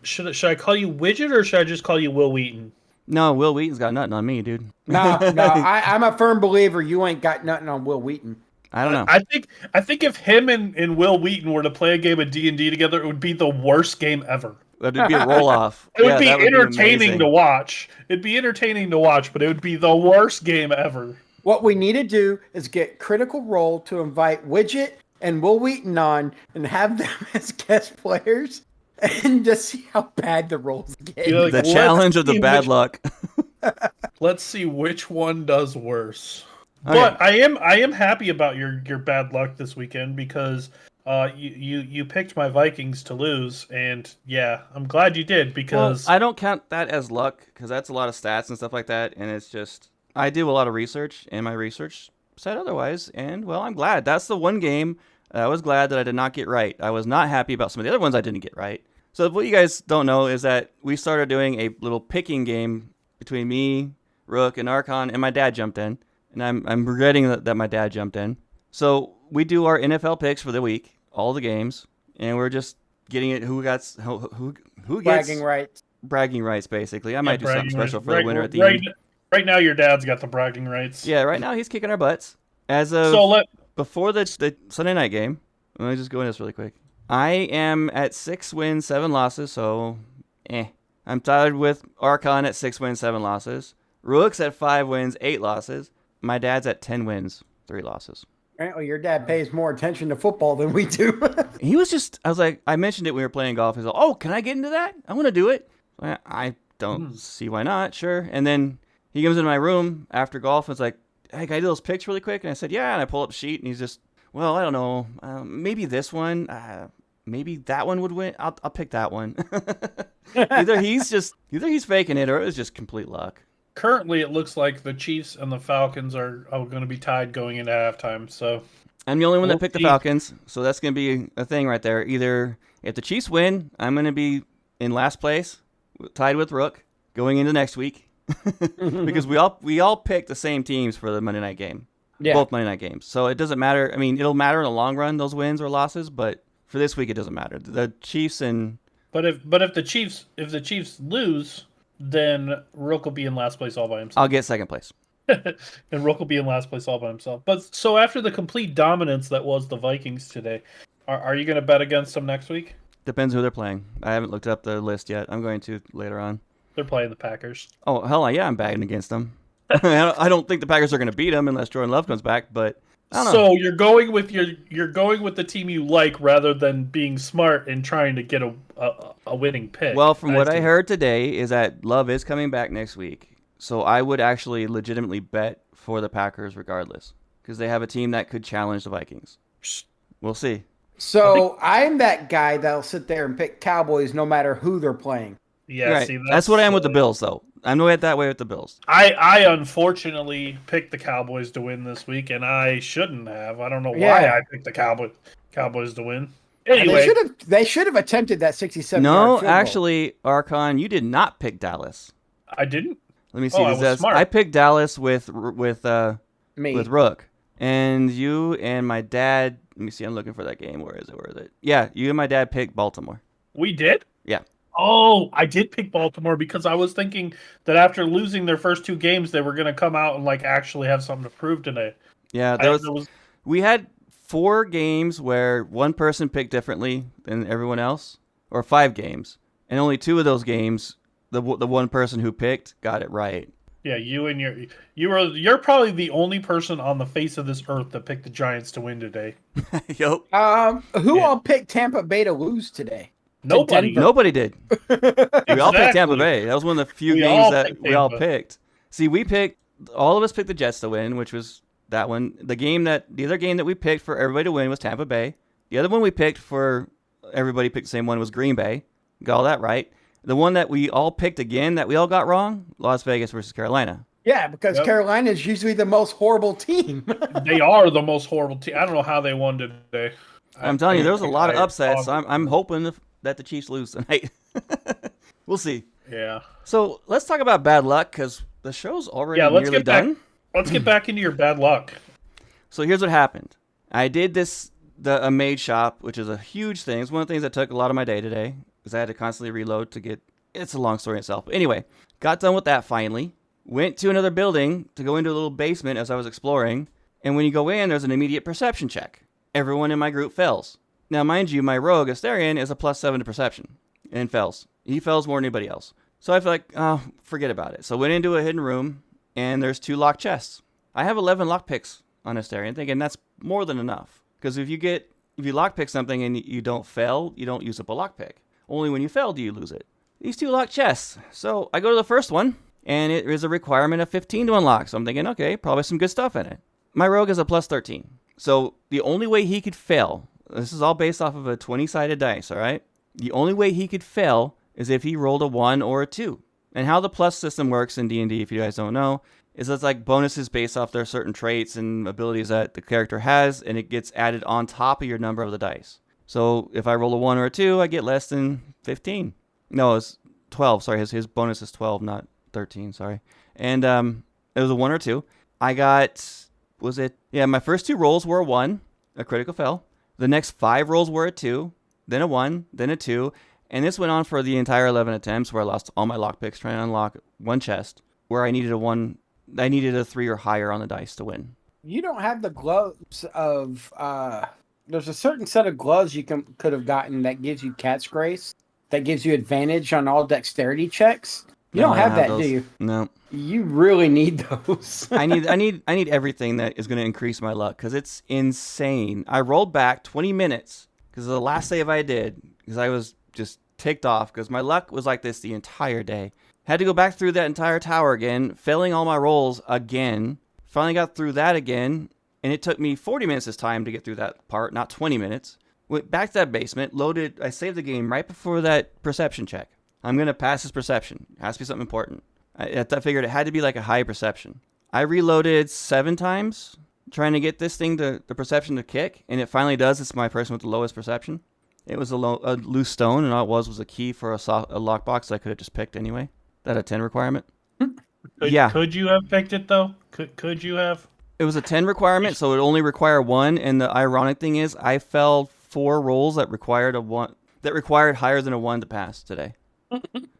should I call you Widget, or should I just call you Will Wheaton? No, Will Wheaton's got nothing on me, dude. No, I'm a firm believer you ain't got nothing on Will Wheaton. I don't know. I think if him and Will Wheaton were to play a game of D&D together, it would be the worst game ever. It'd be a roll-off. It would be entertaining to watch. It'd be entertaining to watch, but it would be the worst game ever. What we need to do is get Critical Role to invite Widget and Will Wheaton on and have them as guest players and just see how bad the rolls get. The challenge of the bad luck. Let's see which one does worse. Okay. But I am happy about your bad luck this weekend because you picked my Vikings to lose, and yeah, I'm glad you did Well, because I don't count that as luck because that's a lot of stats and stuff like that, and it's just I do a lot of research, and my research said otherwise. And well, I'm glad that's the one game I was glad that I did not get right. I was not happy about some of the other ones I didn't get right. So what you guys don't know is that we started doing a little picking game between me, Rook, and Archon, and my dad jumped in, and I'm regretting that my dad jumped in. So we do our NFL picks for the week, all the games, and we're just getting it who gets who gets bragging rights basically. I might do something special for the winner at the end. Right now, your dad's got the bragging rights. Yeah, right now he's kicking our butts. As of before the Sunday night game, let me just go into this really quick. I am at 6 wins, 7 losses, so I'm tied with Archon at 6 wins, 7 losses. Rook's at 5 wins, 8 losses. My dad's at 10 wins, 3 losses. Apparently, your dad pays more attention to football than we do. He was just, I was like, I mentioned it when we were playing golf. He's like, oh, can I get into that? I want to do it. I don't see why not, sure. And then he comes into my room after golf and was like, hey, can I do those picks really quick? And I said, yeah. And I pull up the sheet and he's just, well, I don't know. Maybe this one. Maybe that one would win. I'll pick that one. either he's faking it or it was just complete luck. Currently, it looks like the Chiefs and the Falcons are going to be tied going into halftime. So I'm the only one that picked the Falcons, so that's going to be a thing right there. Either if the Chiefs win, I'm going to be in last place, tied with Rook, going into next week, because we all picked the same teams for the Monday night game, both Monday night games. So it doesn't matter. I mean, it'll matter in the long run, those wins or losses, but for this week, it doesn't matter. The Chiefs and if the Chiefs lose, then Rook will be in last place all by himself. I'll get second place. And Rook will be in last place all by himself. But so after the complete dominance that was the Vikings today, are you going to bet against them next week? Depends who they're playing. I haven't looked up the list yet. I'm going to later on. They're playing the Packers. Oh, hell yeah, I'm bagging against them. I don't think the Packers are going to beat them unless Jordan Love comes back, but I don't know. So you're going with the team you like rather than being smart and trying to get a winning pick. Well, from what I heard today is that Love is coming back next week. So I would actually legitimately bet for the Packers regardless because they have a team that could challenge the Vikings. We'll see. So I'm that guy that'll sit there and pick Cowboys no matter who they're playing. Yeah, right. See, that's what I am with the Bills, though. I'm that way with the Bills. I unfortunately picked the Cowboys to win this week, and I shouldn't have. I don't know why I picked the Cowboys to win. Anyway, they should have attempted that 67. No, actually, Archon, you did not pick Dallas. I didn't. Let me see. I picked Dallas with Rook, and you and my dad. Let me see. I'm looking for that game. Where is it? Yeah, you and my dad picked Baltimore. We did? Yeah. Oh, I did pick Baltimore because I was thinking that after losing their first 2 games, they were going to come out and actually have something to prove today. Yeah, we had 4 games where one person picked differently than everyone else, or 5 games, and only 2 of those games, the one person who picked got it right. Yeah, you're probably the only person on the face of this earth that picked the Giants to win today. Yep. Who all picked Tampa Bay to lose today? Nobody did. We all picked Tampa Bay. That was one of the few games that we all picked. See, all of us picked the Jets to win, which was that one. The other game that we picked for everybody to win was Tampa Bay. The other one we picked for everybody picked the same one was Green Bay. Got all that right. The one that we all picked again that we all got wrong, Las Vegas versus Carolina. Yeah, because Carolina is usually the most horrible team. They are the most horrible team. I don't know how they won today. I'm telling you, there was a lot of upsets. I'm hoping that the Chiefs lose tonight. We'll see. Yeah. So let's talk about bad luck because the show's already nearly done. Let's get back into your bad luck. So here's what happened. I did a maid shop, which is a huge thing. It's one of the things that took a lot of my day today because I had to constantly reload to get. It's a long story itself. But anyway, got done with that finally. Went to another building to go into a little basement as I was exploring. And when you go in, there's an immediate perception check. Everyone in my group fails. Now, mind you, my rogue, Asterion, is a +7 to perception and fails. He fails more than anybody else. So I feel like, forget about it. So I went into a hidden room, and there's 2 locked chests. I have 11 lockpicks on Asterion, thinking that's more than enough. Because if you lockpick something and you don't fail, you don't use up a lockpick. Only when you fail do you lose it. These 2 locked chests. So I go to the first one, and it is a requirement of 15 to unlock. So I'm thinking, okay, probably some good stuff in it. My rogue is a plus 13. So the only way he could fail, this is all based off of a 20-sided dice, all right? The only way he could fail is if he rolled a 1 or a 2. And how the plus system works in D&D, if you guys don't know, is it's like bonuses based off their certain traits and abilities that the character has, and it gets added on top of your number of the dice. So if I roll a 1 or a 2, I get less than 15. No, it's 12. Sorry, his bonus is 12, not 13. Sorry. And it was a 1 or 2. I got, my first 2 rolls were a 1, a critical fail. The next 5 rolls were a 2, then a 1, then a 2. And this went on for the entire 11 attempts where I lost all my lockpicks trying to unlock one chest where I needed a 3 or higher on the dice to win. You don't have the gloves of, there's a certain set of gloves you could have gotten that gives you cat's grace, that gives you advantage on all dexterity checks. You don't have that, do you? No. You really need those. I need everything that is going to increase my luck because it's insane. I rolled back 20 minutes because of the last save I did because I was just ticked off because my luck was like this the entire day. Had to go back through that entire tower again, failing all my rolls again. Finally got through that again, and it took me 40 minutes this time to get through that part, not 20 minutes. Went back to that basement, loaded. I saved the game right before that perception check. I'm going to pass this perception. It has to be something important. I figured it had to be like a high perception. I reloaded 7 times trying to get this thing the perception to kick, and it finally does. It's my person with the lowest perception. It was a loose stone, and all it was a key for a lockbox that I could have just picked anyway. That a 10 requirement. Could you have picked it, though? Could you have? It was a 10 requirement, so it only require 1, and the ironic thing is I failed 4 rolls that required higher than a 1 to pass today.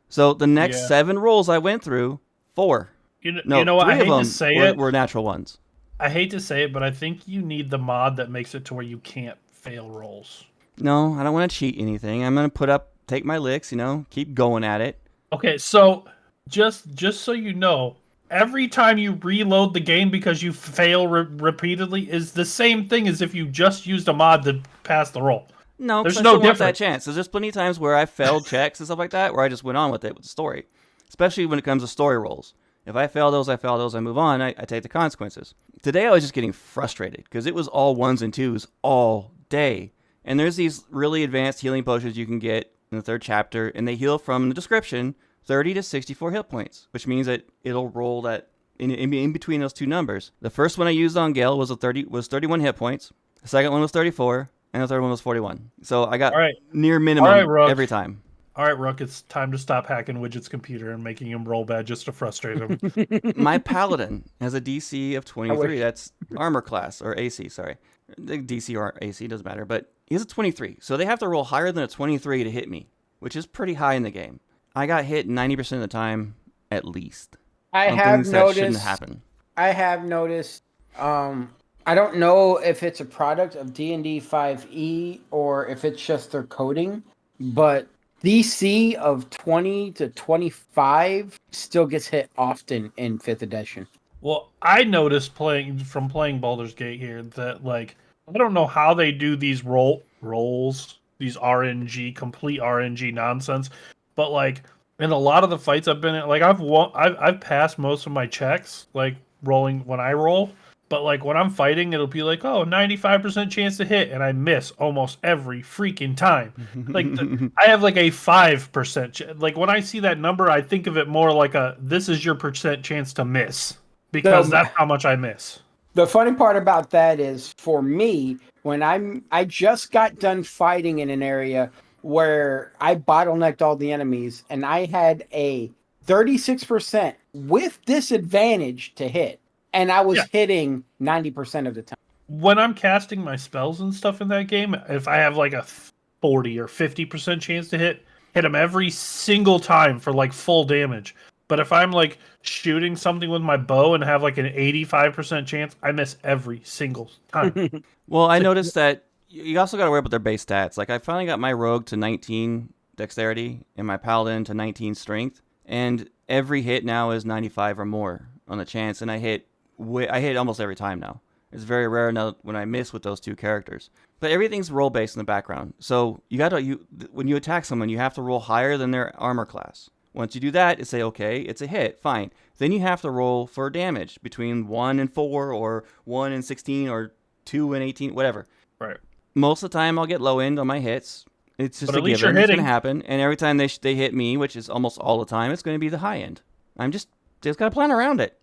So the next 7 rolls I went through, 4. You know what? 3 I of hate them to say were natural ones. I hate to say it, but I think you need the mod that makes it to where you can't fail rolls. No, I don't want to cheat anything. I'm going to take my licks, keep going at it. Okay, so just so you know, every time you reload the game because you fail repeatedly is the same thing as if you just used a mod to pass the roll. No, there's no difference. That chance. There's plenty of times where I failed checks and stuff like that, where I just went on with it with the story, especially when it comes to story rolls. If I fail those, I move on. I take the consequences. Today I was just getting frustrated because it was all 1s and 2s all day. And there's these really advanced healing potions you can get in the 3rd chapter, and they heal from the description 30 to 64 hit points, which means that it'll roll that in between those 2 numbers. The first one I used on Gale was 31 hit points. The second one was 34, and the third one was 41. So I got near minimum every time. All right, Rook, it's time to stop hacking Wigit's computer and making him roll bad just to frustrate him. My Paladin has a DC of 23. That's armor class, or AC, sorry. DC or AC, doesn't matter, but he has a 23. So they have to roll higher than a 23 to hit me, which is pretty high in the game. I got hit 90% of the time, at least. I have noticed. That shouldn't happen. I have noticed. I don't know if it's a product of D&D 5e or if it's just their coding, but DC of 20 to 25 still gets hit often in 5th edition. Well, I noticed playing Baldur's Gate here that, I don't know how they do these rolls, these RNG, complete RNG nonsense, but, in a lot of the fights I've been in, I've passed most of my checks, rolling when I roll, but, when I'm fighting, it'll be 95% chance to hit, and I miss almost every freaking time. I have, a 5%. When I see that number, I think of it more like this is your percent chance to miss. Because that's how much I miss. The funny part about that is, for me, when I just got done fighting in an area where I bottlenecked all the enemies, and I had a 36% with disadvantage to hit, and I was hitting 90% of the time. When I'm casting my spells and stuff in that game, if I have a 40 or 50% chance to hit them every single time for full damage. But if I'm shooting something with my bow and have an 85% chance, I miss every single time. Well, I noticed that you also got to worry about their base stats. I finally got my rogue to 19 dexterity and my paladin to 19 strength, and every hit now is 95 or more on the chance, and I hit almost every time now. It's very rare now when I miss with those 2 characters. But everything's roll based in the background. So when you attack someone, you have to roll higher than their armor class, Once you do that, it say, okay, it's a hit, fine. Then you have to roll for damage between 1 and 4 or 1 and 16 or 2 and 18, whatever. Right. Most of the time, I'll get low end on my hits. It's just But a at least you're given. It's going to hitting. happen. And every time they hit me, which is almost all the time, it's going to be the high end. I'm just got to plan around it.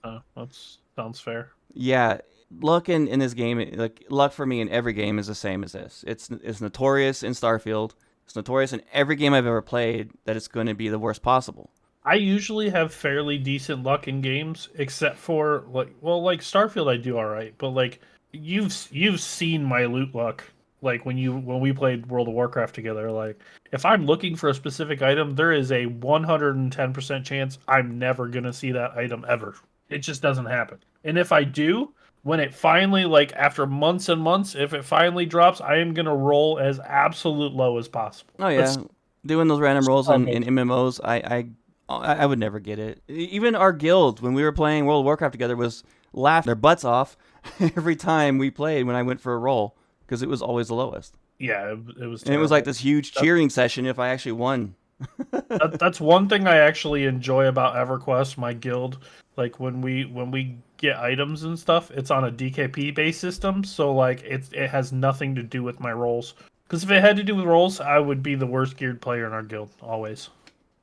That sounds fair. Yeah. Luck in this game, like luck for me in every game is the same as this. It's notorious in Starfield. It's notorious in every game I've ever played that it's going to be the worst possible. I usually have fairly decent luck in games, except for like Starfield I do all right, but like you've seen my loot luck. Like when we played World of Warcraft together, like if I'm looking for a specific item, there is a 110% chance I'm never gonna see that item ever. It just doesn't happen. And if I do, when it finally, like after months and months, if it finally drops, I am gonna roll as absolute low as possible. Oh yeah, doing those random rolls in Starfield. MMOs, I would never get it. Even our guild when we were playing World of Warcraft together was laughing their butts off every time we played when I went for a roll because it was always the lowest. Yeah, it was. And it was like this huge cheering session if I actually won. That's one thing I actually enjoy about EverQuest, my guild. Like when we get items and stuff, it's on a DKP based system, so like it has nothing to do with my rolls. Because if it had to do with rolls, I would be the worst geared player in our guild always.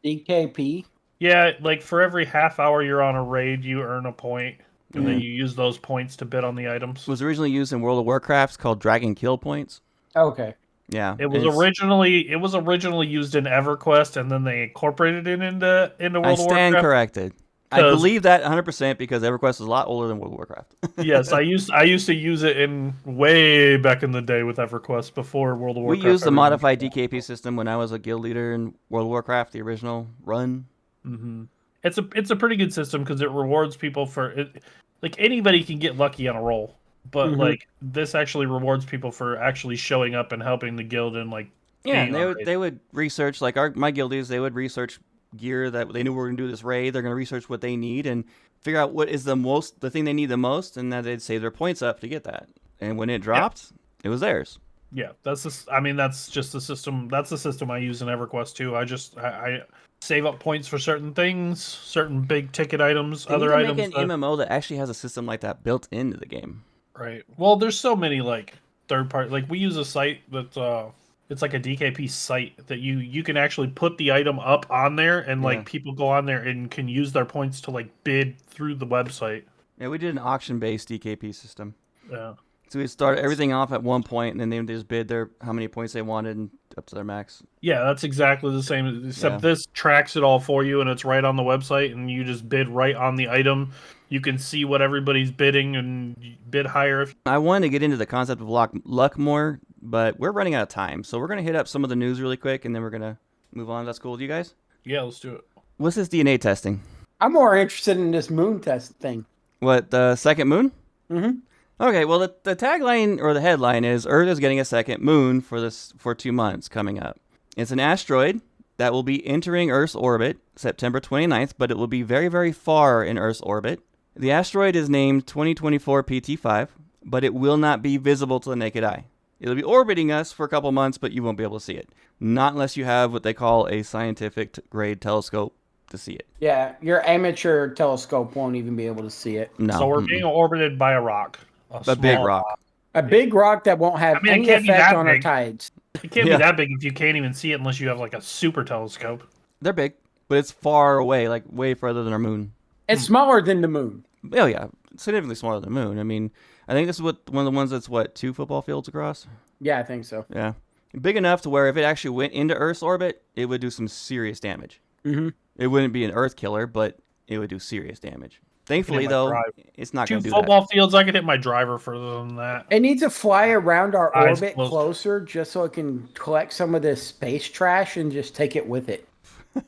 DKP. Yeah, like for every half hour you're on a raid, you earn a point, and then you use those points to bid on the items. It was originally used in World of Warcraft. It's called Dragon Kill Points. Okay. Yeah, It was originally used in EverQuest, and then they incorporated it into World I of stand Warcraft. corrected. I believe that 100% because EverQuest is a lot older than World of Warcraft. Yes, I used to use it in way back in the day with EverQuest before World of We Warcraft. used the modified DKP system when I was a guild leader in World of Warcraft, the original run. Mm-hmm. It's a pretty good system because it rewards people for it. Like anybody can get lucky on a roll, but like this actually rewards people for actually showing up and helping the guild and like. Yeah, and they would research like my guildies. They would research gear that they knew we were going to do this raid. They're going to research what they need and figure out what is the thing they need the most, and that they'd save their points up to get that. And when it dropped, it was theirs. Yeah, that's just the system. That's the system I use in EverQuest too. I save up points for certain things, certain big ticket items, They other need to items. make an MMO that actually has a system like that built into the game. Right. Well, there's so many like third party. Like we use a site that it's like a DKP site that you can actually put the item up on there, and like people go on there and can use their points to like bid through the website. Yeah, we did an auction-based DKP system. Yeah. So we started everything off at one point, and then they just bid how many points they wanted and up to their max. Yeah, that's exactly the same. Except this tracks it all for you, and it's right on the website, and you just bid right on the item. You can see what everybody's bidding and bid higher. I wanted to get into the concept of luck more, but we're running out of time, so we're gonna hit up some of the news really quick, and then we're gonna move on. That's cool with you guys? Yeah, let's do it. What's this DNA testing? I'm more interested in this moon test thing. What, the second moon? Mm-hmm. Okay, well, the tagline or the headline is Earth is getting a second moon for 2 months coming up. It's an asteroid that will be entering Earth's orbit September 29th, but it will be very, very far in Earth's orbit. The asteroid is named 2024 PT5, but it will not be visible to the naked eye. It'll be orbiting us for a couple months, but you won't be able to see it. Not unless you have what they call a scientific grade telescope to see it. Yeah, your amateur telescope won't even be able to see it. No. So we're being orbited by a rock. A big rock. A big rock that won't have any can't be effect that on our big. tides. It can't be that big if you can't even see it unless you have like a super telescope. They're big, but it's far away, like way further than our moon. It's smaller than the moon. Oh yeah, significantly smaller than the moon. I mean, I think this is one of the ones that's 2 football fields across. Yeah, I think so. Yeah, big enough to where if it actually went into Earth's orbit, it would do some serious damage. Mm-hmm. It wouldn't be an Earth killer, but it would do serious damage. Thankfully, though, it's not going 2 to do football fields, I could hit my driver further than that. It needs to fly around our Eyes orbit closed. closer just so it can collect some of this space trash and just take it with it.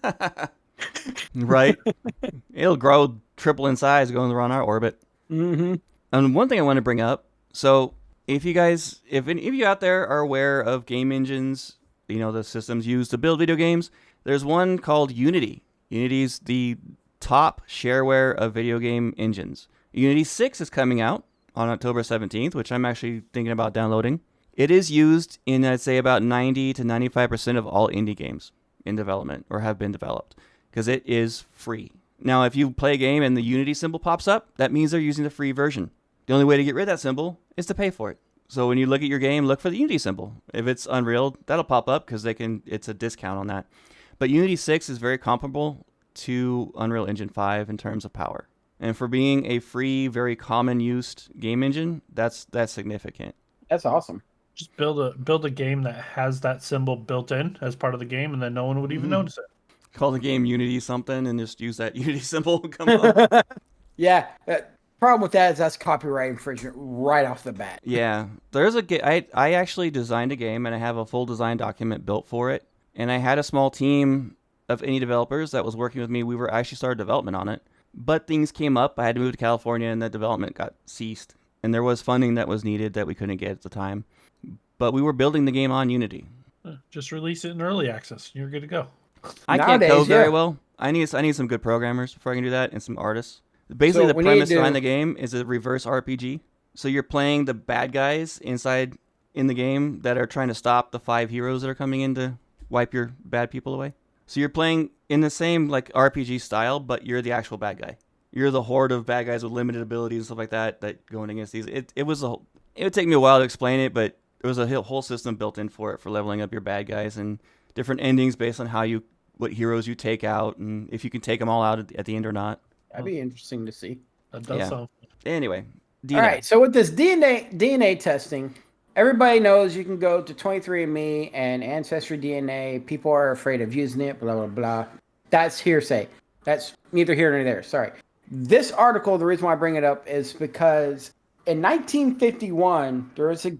that. Right? It'll grow triple in size going around our orbit. Mm-hmm. And one thing I want to bring up, so if any of you out there are aware of game engines, the systems used to build video games, there's one called Unity. Unity's the top shareware of video game engines. Unity 6 is coming out on October 17th, which I'm actually thinking about downloading. It is used in, I'd say, about 90 to 95% of all indie games. in development or have been developed because it is free. Now, if you play a game and the Unity symbol pops up, that means they're using the free version. The only way to get rid of that symbol is to pay for it. So when you look at your game, look for the Unity symbol. If it's Unreal, that'll pop up because it's a discount on that. But Unity 6 is very comparable to Unreal Engine 5 in terms of power. And for being a free, very common used game engine, that's significant. That's awesome. Just build a game that has that symbol built in as part of the game, and then no one would even notice it. Call the game Unity something and just use that Unity symbol. Come on. Yeah. Problem with that is that's copyright infringement right off the bat. Yeah. There's I actually designed a game, and I have a full design document built for it. And I had a small team of indie developers that was working with me. We were actually started development on it. But things came up. I had to move to California, and the development got ceased. And there was funding that was needed that we couldn't get at the time. But we were building the game on Unity. Just release it in early access. You're good to go. I can't code very well. I need some good programmers before I can do that, and some artists. Basically, the premise behind the game is a reverse RPG. So you're playing the bad guys in the game that are trying to stop the 5 heroes that are coming in to wipe your bad people away. So you're playing in the same like RPG style, but you're the actual bad guy. You're the horde of bad guys with limited abilities and stuff like that going against these. It would take me a while to explain it, but there was a whole system built in for it for leveling up your bad guys and different endings based on what heroes you take out and if you can take them all out at the end or not. That'd be interesting to see. That does sound. Anyway, DNA. All right. So with this DNA testing, everybody knows you can go to 23andMe and Ancestry DNA. People are afraid of using it. Blah blah blah. That's hearsay. That's neither here nor there. Sorry. This article, the reason why I bring it up is because in 1951 there was a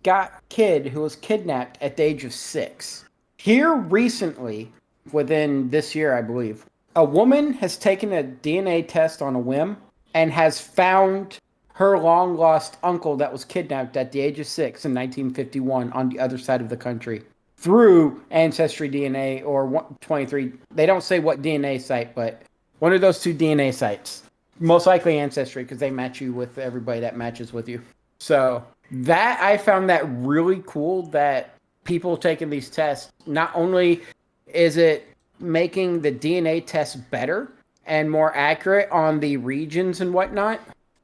kid who was kidnapped at the age of 6. Here recently, within this year, I believe, a woman has taken a DNA test on a whim and has found her long-lost uncle that was kidnapped at the age of 6 in 1951 on the other side of the country through Ancestry DNA or 23. They don't say what DNA site, but one of those 2 DNA sites. Most likely Ancestry because they match you with everybody that matches with you. So I found that really cool that people taking these tests, not only is it making the DNA test better and more accurate on the regions and whatnot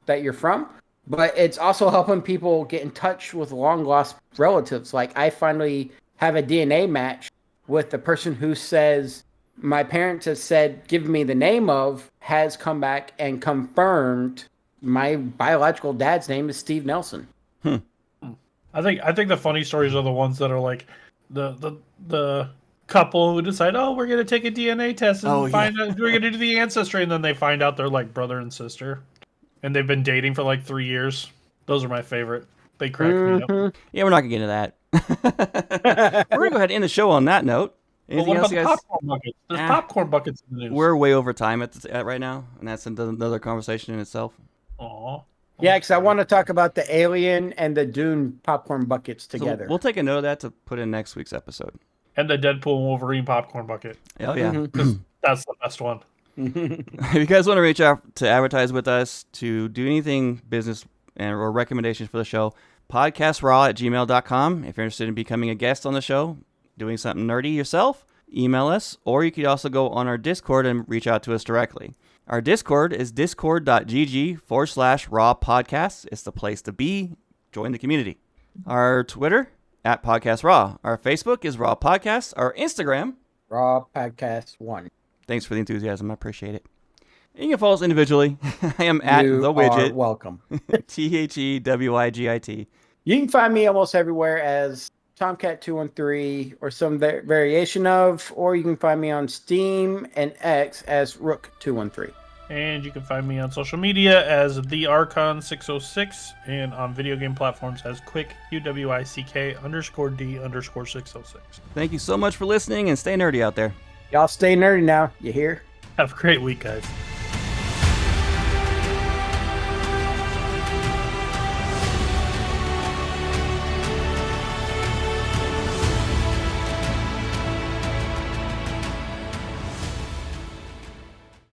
that you're from, but it's also helping people get in touch with long lost relatives. Like I finally have a DNA match with the person who says my parents have said, give me the name of, has come back and confirmed my biological dad's name is Steve Nelson. I think the funny stories are the ones that are like the couple who decide, we're going to take a DNA test and find out we're going to do the ancestry, and then they find out they're like brother and sister, and they've been dating for like 3 years. Those are my favorite. They crack me up. Yeah, we're not going to get into that. We're going to go ahead and end the show on that note. Anything else, guys? Popcorn buckets? There's popcorn buckets in the news. We're way over time at right now, and that's another conversation in itself. Aw. Yeah, because I want to talk about the Alien and the Dune popcorn buckets together. So we'll take a note of that to put in next week's episode. And the Deadpool and Wolverine popcorn bucket. Oh, yeah. That's the best one. If you guys want to reach out to advertise with us, to do anything business or recommendations for the show, podcastraw@gmail.com. If you're interested in becoming a guest on the show, doing something nerdy yourself, email us, or you could also go on our Discord and reach out to us directly. Our Discord is discord.gg/raw podcasts. It's the place to be. Join the community. Our Twitter, @podcastraw. Our Facebook is Raw Podcasts. Our Instagram, Raw Podcast 1. Thanks for the enthusiasm. I appreciate it. And you can follow us individually. I am at the Wigit. Welcome. THEWIGIT. You can find me almost everywhere as Tomcat213 or some variation of, or you can find me on Steam and X as Rook213. And you can find me on social media as the Archon606 and on video game platforms as Quick UWICK_D_606. Thank you so much for listening and stay nerdy out there. Y'all stay nerdy now. You hear? Have a great week, guys.